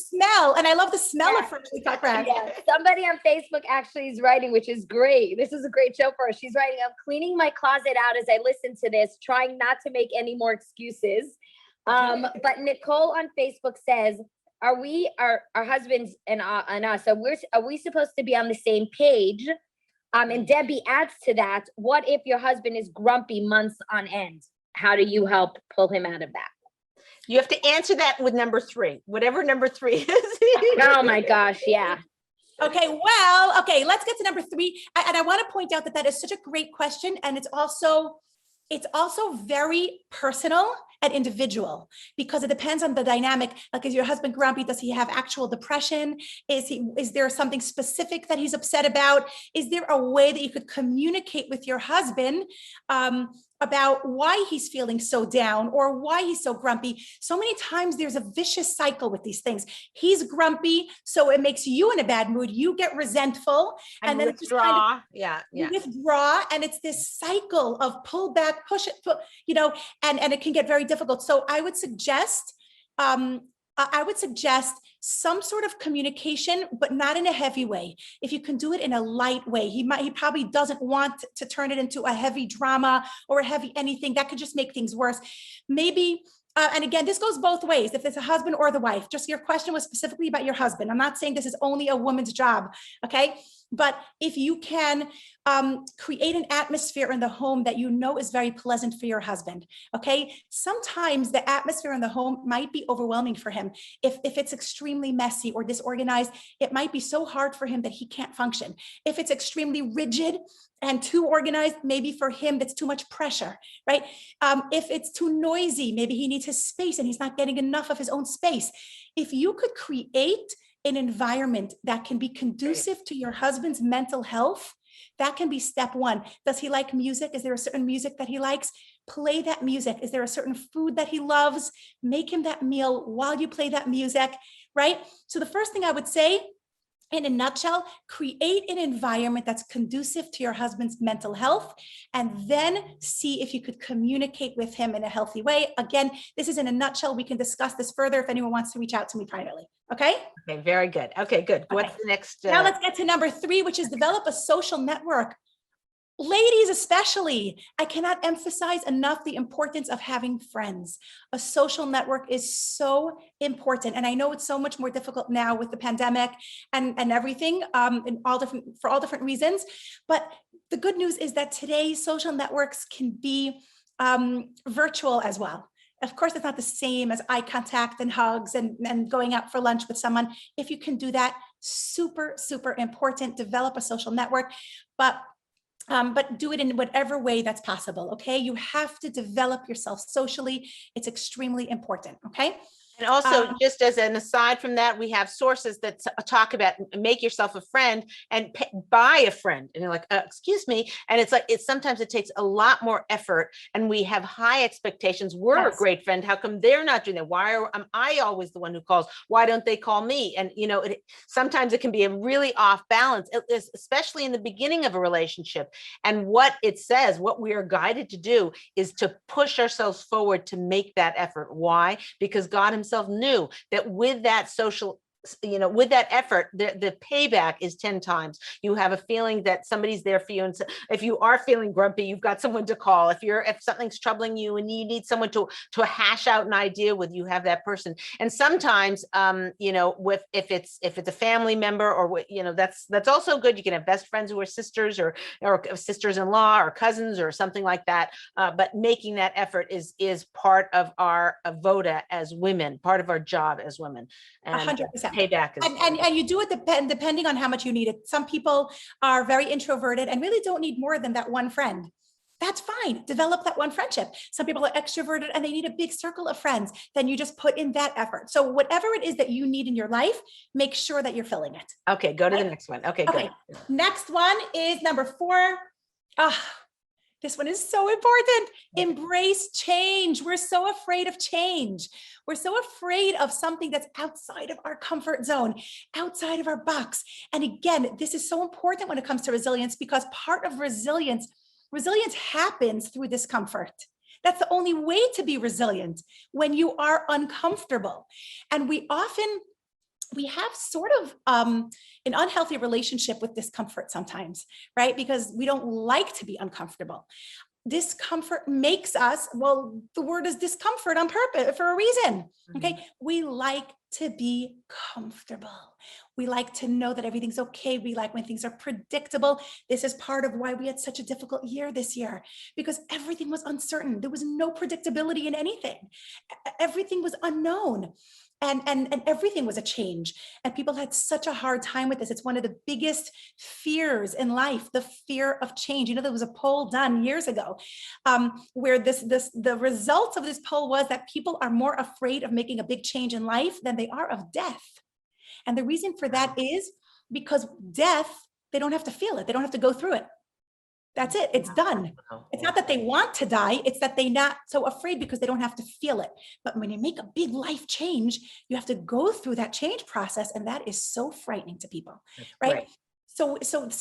smell, of freshly cut grass. Yeah. Somebody on Facebook actually is writing, which is great. This is a great show for us. She's writing, I'm cleaning my closet out as I listen to this, trying not to make any more excuses. But Nicole on Facebook says, are our husbands and us, are we supposed to be on the same page? And Debbie adds to that, what if your husband is grumpy months on end? How do you help pull him out of that? You have to answer that with number 3, whatever number 3 is. Oh my gosh, yeah. Okay, let's get to number 3. And I want to point out that is such a great question. And it's also very personal and individual, because it depends on the dynamic. Like, is your husband grumpy? Does he have actual depression? Is there something specific that he's upset about? Is there a way that you could communicate with your husband about why he's feeling so down or why he's so grumpy? So many times there's a vicious cycle with these things. He's grumpy, so it makes you in a bad mood. You get resentful, and then it's just kind of, you withdraw, and it's this cycle of pull back, push it, and it can get very difficult. So I would suggest some sort of communication, but not in a heavy way. If you can do it in a light way, he probably doesn't want to turn it into a heavy drama or a heavy anything that could just make things worse. Maybe, and again, this goes both ways. If it's a husband or the wife, just your question was specifically about your husband. I'm not saying this is only a woman's job. Okay. But if you can create an atmosphere in the home that you know is very pleasant for your husband, okay? Sometimes the atmosphere in the home might be overwhelming for him. If it's extremely messy or disorganized, it might be so hard for him that he can't function. If it's extremely rigid and too organized, maybe for him that's too much pressure, right? If it's too noisy, maybe he needs his space and he's not getting enough of his own space. If you could create an environment that can be conducive to your husband's mental health, that can be step 1. Does he like music? Is there a certain music that he likes? Play that music. Is there a certain food that he loves? Make him that meal while you play that music, right? So the first thing I would say, in a nutshell, create an environment that's conducive to your husband's mental health, and then see if you could communicate with him in a healthy way. Again, this is in a nutshell. We can discuss this further if anyone wants to reach out to me privately. Okay? Okay, very good. Okay, good. Okay. What's the next? Now let's get to number 3, which is develop a social network. Ladies, especially, I cannot emphasize enough the importance of having friends. A social network is so important. And I know it's so much more difficult now with the pandemic and everything, for all different reasons. But the good news is that today social networks can be virtual as well. Of course, it's not the same as eye contact and hugs and going out for lunch with someone. If you can do that, super, super important. Develop a social network. But do it in whatever way that's possible, okay? You have to develop yourself socially. It's extremely important, okay? And also, just as an aside from that, we have sources that talk about make yourself a friend and buy a friend. And you're like, excuse me. And it's like, sometimes it takes a lot more effort, and we have high expectations. We're a great friend. How come they're not doing that? Why am I always the one who calls? Why don't they call me? And, sometimes it can be a really off balance, especially in the beginning of a relationship. And what it says, what we are guided to do is to push ourselves forward to make that effort. Why? Because God himself knew that with that social with that effort, the payback is 10 times. You have a feeling that somebody's there for you. And so if you are feeling grumpy, you've got someone to call. If something's troubling you and you need someone to hash out an idea with, you have that person. And sometimes, if it's a family member or, that's also good. You can have best friends who are sisters or sisters-in-law or cousins or something like that. But making that effort is part of our voda as women, part of our job as women. And 100%. payback is, and you do it depending on how much you need it. Some people are very introverted and really don't need more than that one friend. That's fine. Develop that one friendship. Some people are extroverted and they need a big circle of friends. Then you just put in that effort. So whatever it is that you need in your life, make sure that you're filling it. okay, go to the next one. Okay, good. Next one is number 4. This one is so important. Embrace change. We're so afraid of change. We're so afraid of something that's outside of our comfort zone, outside of our box. And again, this is so important when it comes to resilience, because part of resilience happens through discomfort. That's the only way to be resilient, when you are uncomfortable. And we have sort of an unhealthy relationship with discomfort sometimes, right? Because we don't like to be uncomfortable. Discomfort makes us, well, the word is discomfort on purpose for a reason, okay? We like to be comfortable. We like to know that everything's okay. We like when things are predictable. This is part of why we had such a difficult year this year, because everything was uncertain. There was no predictability in anything. Everything was unknown. And everything was a change, and people had such a hard time with this. It's one of the biggest fears in life, the fear of change. There was a poll done years ago where the results of this poll was that people are more afraid of making a big change in life than they are of death. And the reason for that is because death, they don't have to feel it. They don't have to go through it. That's it. It's done. It's not that they want to die. It's that they're not so afraid because they don't have to feel it. But when you make a big life change, you have to go through that change process. And that is so frightening to people, right? So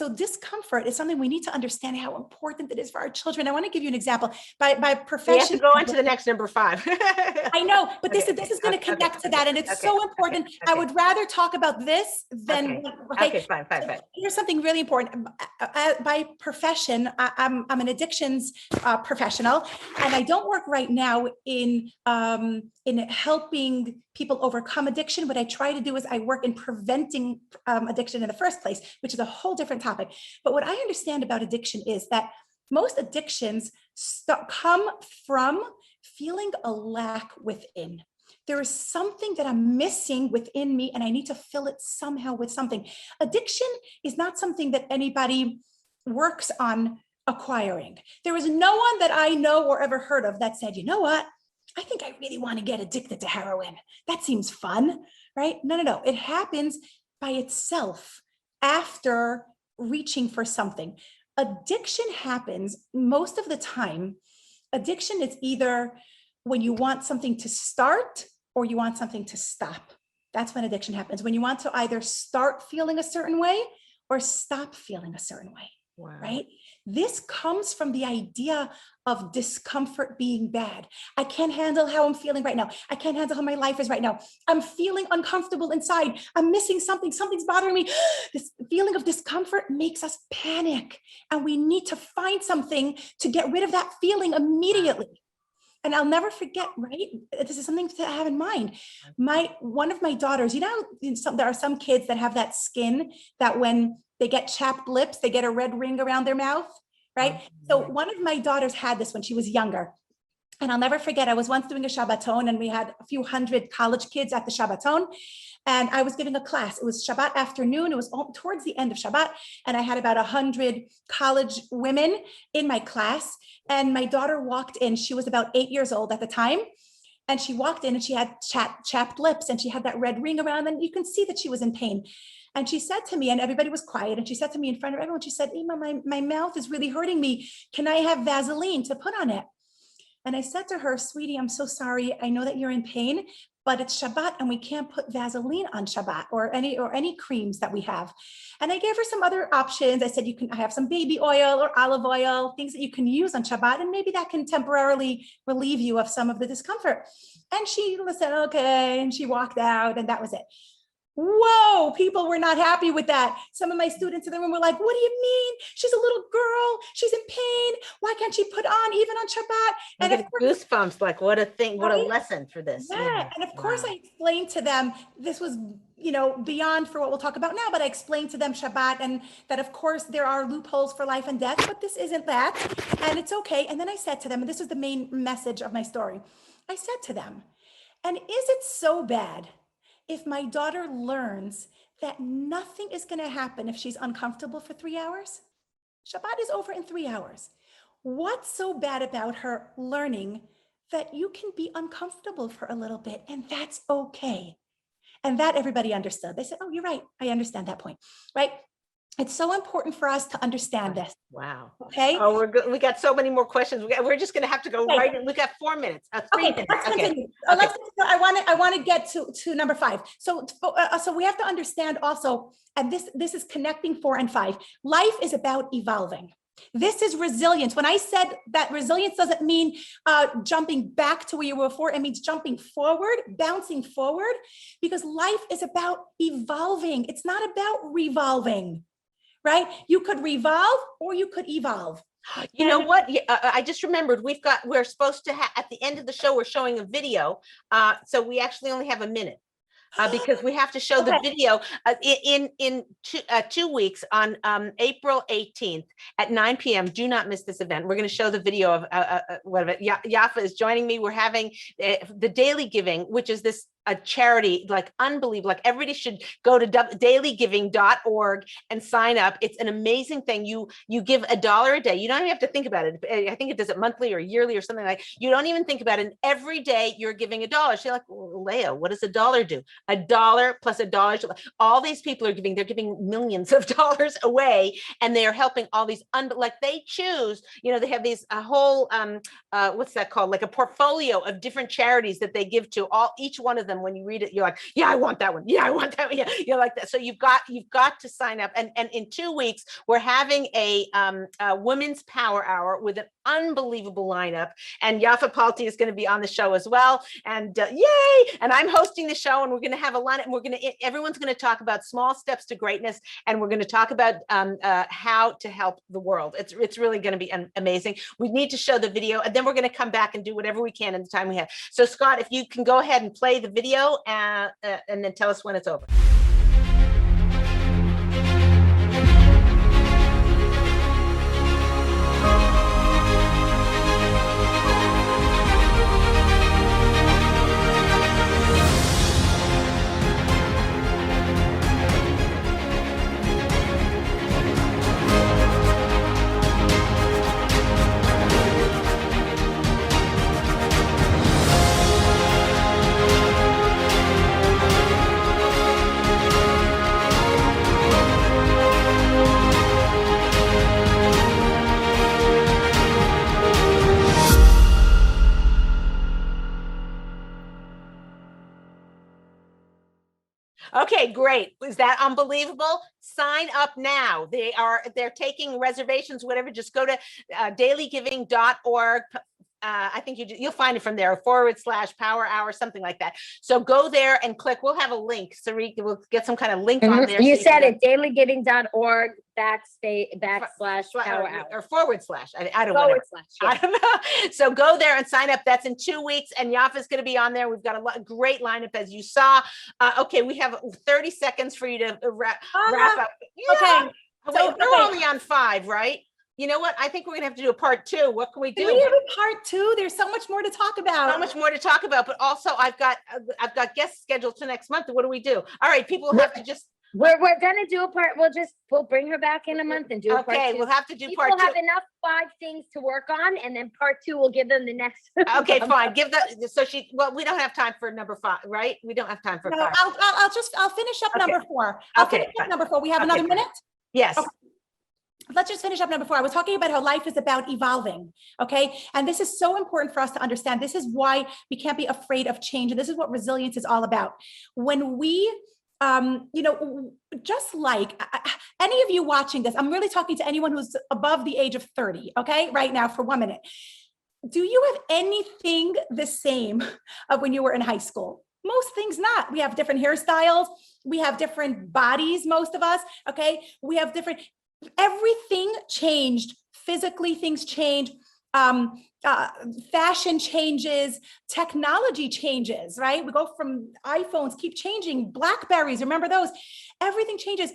discomfort is something we need to understand how important it is for our children. I want to give you an example. By profession, we have to go on to the next number 5. I know, but this is going to connect to that, and it's so important. I would rather talk about this than fine. Here's something really important. By profession, I'm an addictions professional, and I don't work right now in helping people overcome addiction. What I try to do is I work in preventing addiction in the first place, which is a whole different topic. But what I understand about addiction is that most addictions come from feeling a lack within. There is something that I'm missing within me, and I need to fill it somehow with something. Addiction is not something that anybody works on acquiring. There is no one that I know or ever heard of that said, you know what? I think I really want to get addicted to heroin. That seems fun, right? No. It happens by itself after reaching for something. Addiction happens most of the time. Addiction is either when you want something to start or you want something to stop. That's when addiction happens. When you want to either start feeling a certain way or stop feeling a certain way, right? This comes from the idea of discomfort being bad. I can't handle how I'm feeling right now. I can't handle how my life is right now. I'm feeling uncomfortable inside. I'm missing something. Something's bothering me. This feeling of discomfort makes us panic. And we need to find something to get rid of that feeling immediately. And I'll never forget, right? This is something to have in mind. One of my daughters, there are some kids that have that skin that when they get chapped lips, they get a red ring around their mouth, right? So one of my daughters had this when she was younger. And I'll never forget, I was once doing a Shabbaton, and we had a few hundred college kids at the Shabbaton. And I was giving a class. It was Shabbat afternoon. It was towards the end of Shabbat. And I had about 100 college women in my class. And my daughter walked in. She was about 8 years old at the time. And she walked in and she had chapped lips and she had that red ring around, and you can see that she was in pain. And she said to me, and everybody was quiet, and she said to me in front of everyone, she said, Ima, my mouth is really hurting me. Can I have Vaseline to put on it? And I said to her, sweetie, I'm so sorry. I know that you're in pain, but it's Shabbat and we can't put Vaseline on Shabbat or any creams that we have. And I gave her some other options. I said, I have some baby oil or olive oil, things that you can use on Shabbat, and maybe that can temporarily relieve you of some of the discomfort. And she said, okay. And she walked out, and that was it. Whoa, people were not happy with that. Some of my students in the room were like, what do you mean? She's a little girl. She's in pain. Why can't she put on even on Shabbat? And of course, goosebumps, like what a thing, what a lesson for this. Yeah. And of course I explained to them, this was, beyond for what we'll talk about now, but I explained to them Shabbat and that of course there are loopholes for life and death, but this isn't that. And it's okay. And then I said to them, and this is the main message of my story. I said to them, and is it so bad if my daughter learns that nothing is going to happen if she's uncomfortable for 3 hours? Shabbat is over in 3 hours. What's so bad about her learning that you can be uncomfortable for a little bit and that's okay? And that everybody understood. They said, oh, you're right. I understand that point, right? It's so important for us to understand this. Wow. Okay. Oh, we got so many more questions. We're just going to have to go right in. We got 4 minutes. 3 minutes. Let's continue. Okay. I want to get to number 5. So we have to understand also, and this is connecting 4 and 5. Life is about evolving. This is resilience. When I said that resilience doesn't mean jumping back to where you were before, it means jumping forward, bouncing forward, because life is about evolving. It's not about revolving, right? You could revolve or you could evolve. You know what? I just remembered we're supposed to have, at the end of the show, we're showing a video. So we actually only have a minute. Because we have to show the video in 2 weeks on April 18th at 9 p.m. Do not miss this event. We're going to show the video of Yaffa is joining me. We're having the Daily Giving, which is this a charity, like unbelievable. Like everybody should go to dailygiving.org and sign up. It's an amazing thing. You give $1 a day. You don't even have to think about it. I think it does it monthly or yearly or something like. You don't even think about it. And every day you're giving $1. So you're like, well, Leah, what does $1 do? $1 plus $1. All these people are giving. They're giving millions of dollars away, and they are helping all these. Like they choose. They have these a whole what's that called? Like a portfolio of different charities that they give to each one of them. When you read it, you're like, yeah, I want that one. Yeah, I want that one. Yeah, you're like that. So you've got to sign up. And in 2 weeks, we're having a women's power hour with an unbelievable lineup. And Yaffa Palti is going to be on the show as well. And yay! And I'm hosting the show, and we're going to have a lineup. And everyone's going to talk about small steps to greatness, and we're going to talk about how to help the world. It's really going to be amazing. We need to show the video, and then we're going to come back and do whatever we can in the time we have. So Scott, if you can go ahead and play the video and then tell us when it's over. Okay, great. Is that unbelievable? Sign up now. They're taking reservations, whatever. Just go to dailygiving.org. I think you'll find it from there, /power hour, something like that. So go there and click. We'll have a link. So we'll get some kind of link on there. You said it, dailygiving.org /power hour. Or /. I don't know. Yeah. I don't know. So go there and sign up. That's in 2 weeks. And Yaffa's going to be on there. We've got a great lineup, as you saw. Okay, we have 30 seconds for you to wrap up. Yeah. Okay. Wait, we're only on 5, right? You know what? I think we're going to have to do a part 2. What can we do? Can we have a part 2? There's so much more to talk about. So much more to talk about, but also I've got guests scheduled for next month. What do we do? All right, people have to just. We're gonna do a part. We'll bring her back in a month and do a part 2. Okay, we'll have to do People part 2. have enough 5 things to work on, and then part 2 will give them the next. Okay, fine. Give that. So we don't have time for number 5, right? We don't have time for 5. I'll finish up number 4. Number 4. We have another minute. Yes. Okay. Let's just finish up number 4. I was talking about how life is about evolving. Okay. And this is so important for us to understand. This is why we can't be afraid of change. And this is what resilience is all about. When we, just like any of you watching this, I'm really talking to anyone who's above the age of 30. Okay. Right now for 1 minute. Do you have anything the same of when you were in high school? Most things not. We have different hairstyles. We have different bodies, most of us, okay? We have different, everything changed. Physically, things change. Fashion changes, technology changes, right? We go from iPhones, keep changing, Blackberries, remember those? Everything changes.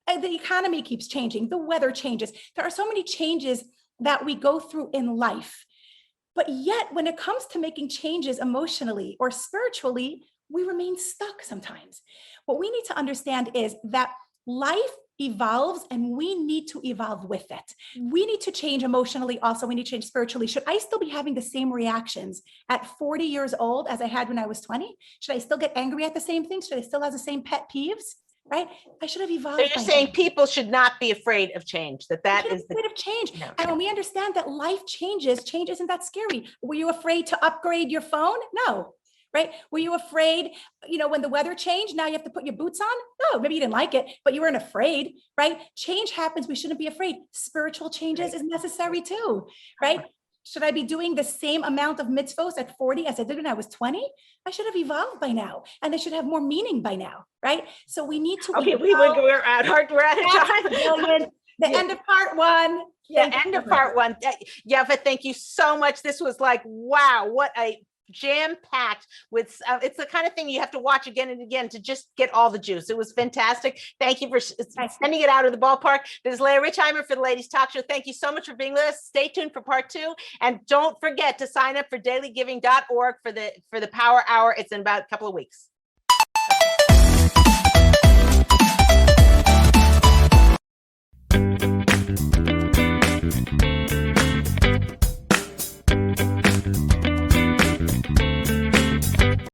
The economy keeps changing. The weather changes. There are so many changes that we go through in life. But yet, when it comes to making changes emotionally or spiritually, we remain stuck sometimes. What we need to understand is that life evolves and we need to evolve with it. We need to change emotionally. Also, we need to change spiritually. Should I still be having the same reactions at 40 years old as I had when I was 20? Should I still get angry at the same things? Should I still have the same pet peeves? Right? I should have evolved. So you're saying people should not be afraid of change, that is afraid of change. No. And when we understand that life changes, change isn't that scary. Were you afraid to upgrade your phone? No. Right? Were you afraid, when the weather changed, now you have to put your boots on? No, maybe you didn't like it, but you weren't afraid, right? Change happens. We shouldn't be afraid. Spiritual changes is necessary too, right? Should I be doing the same amount of mitzvos at 40 as I did when I was 20? I should have evolved by now, and they should have more meaning by now, right? So we need to. Okay, we're out of time. The end of part one. End of part one. Yaffa, thank you so much. This was like, wow, what a jam-packed with, it's the kind of thing you have to watch again and again to just get all the juice. It was fantastic. Thank you for sending it out of the ballpark. This is Leah Richeimer for the Ladies Talk Show. Thank you so much for being with us. Stay tuned for part 2. And don't forget to sign up for dailygiving.org for the Power Hour. It's in about a couple of weeks.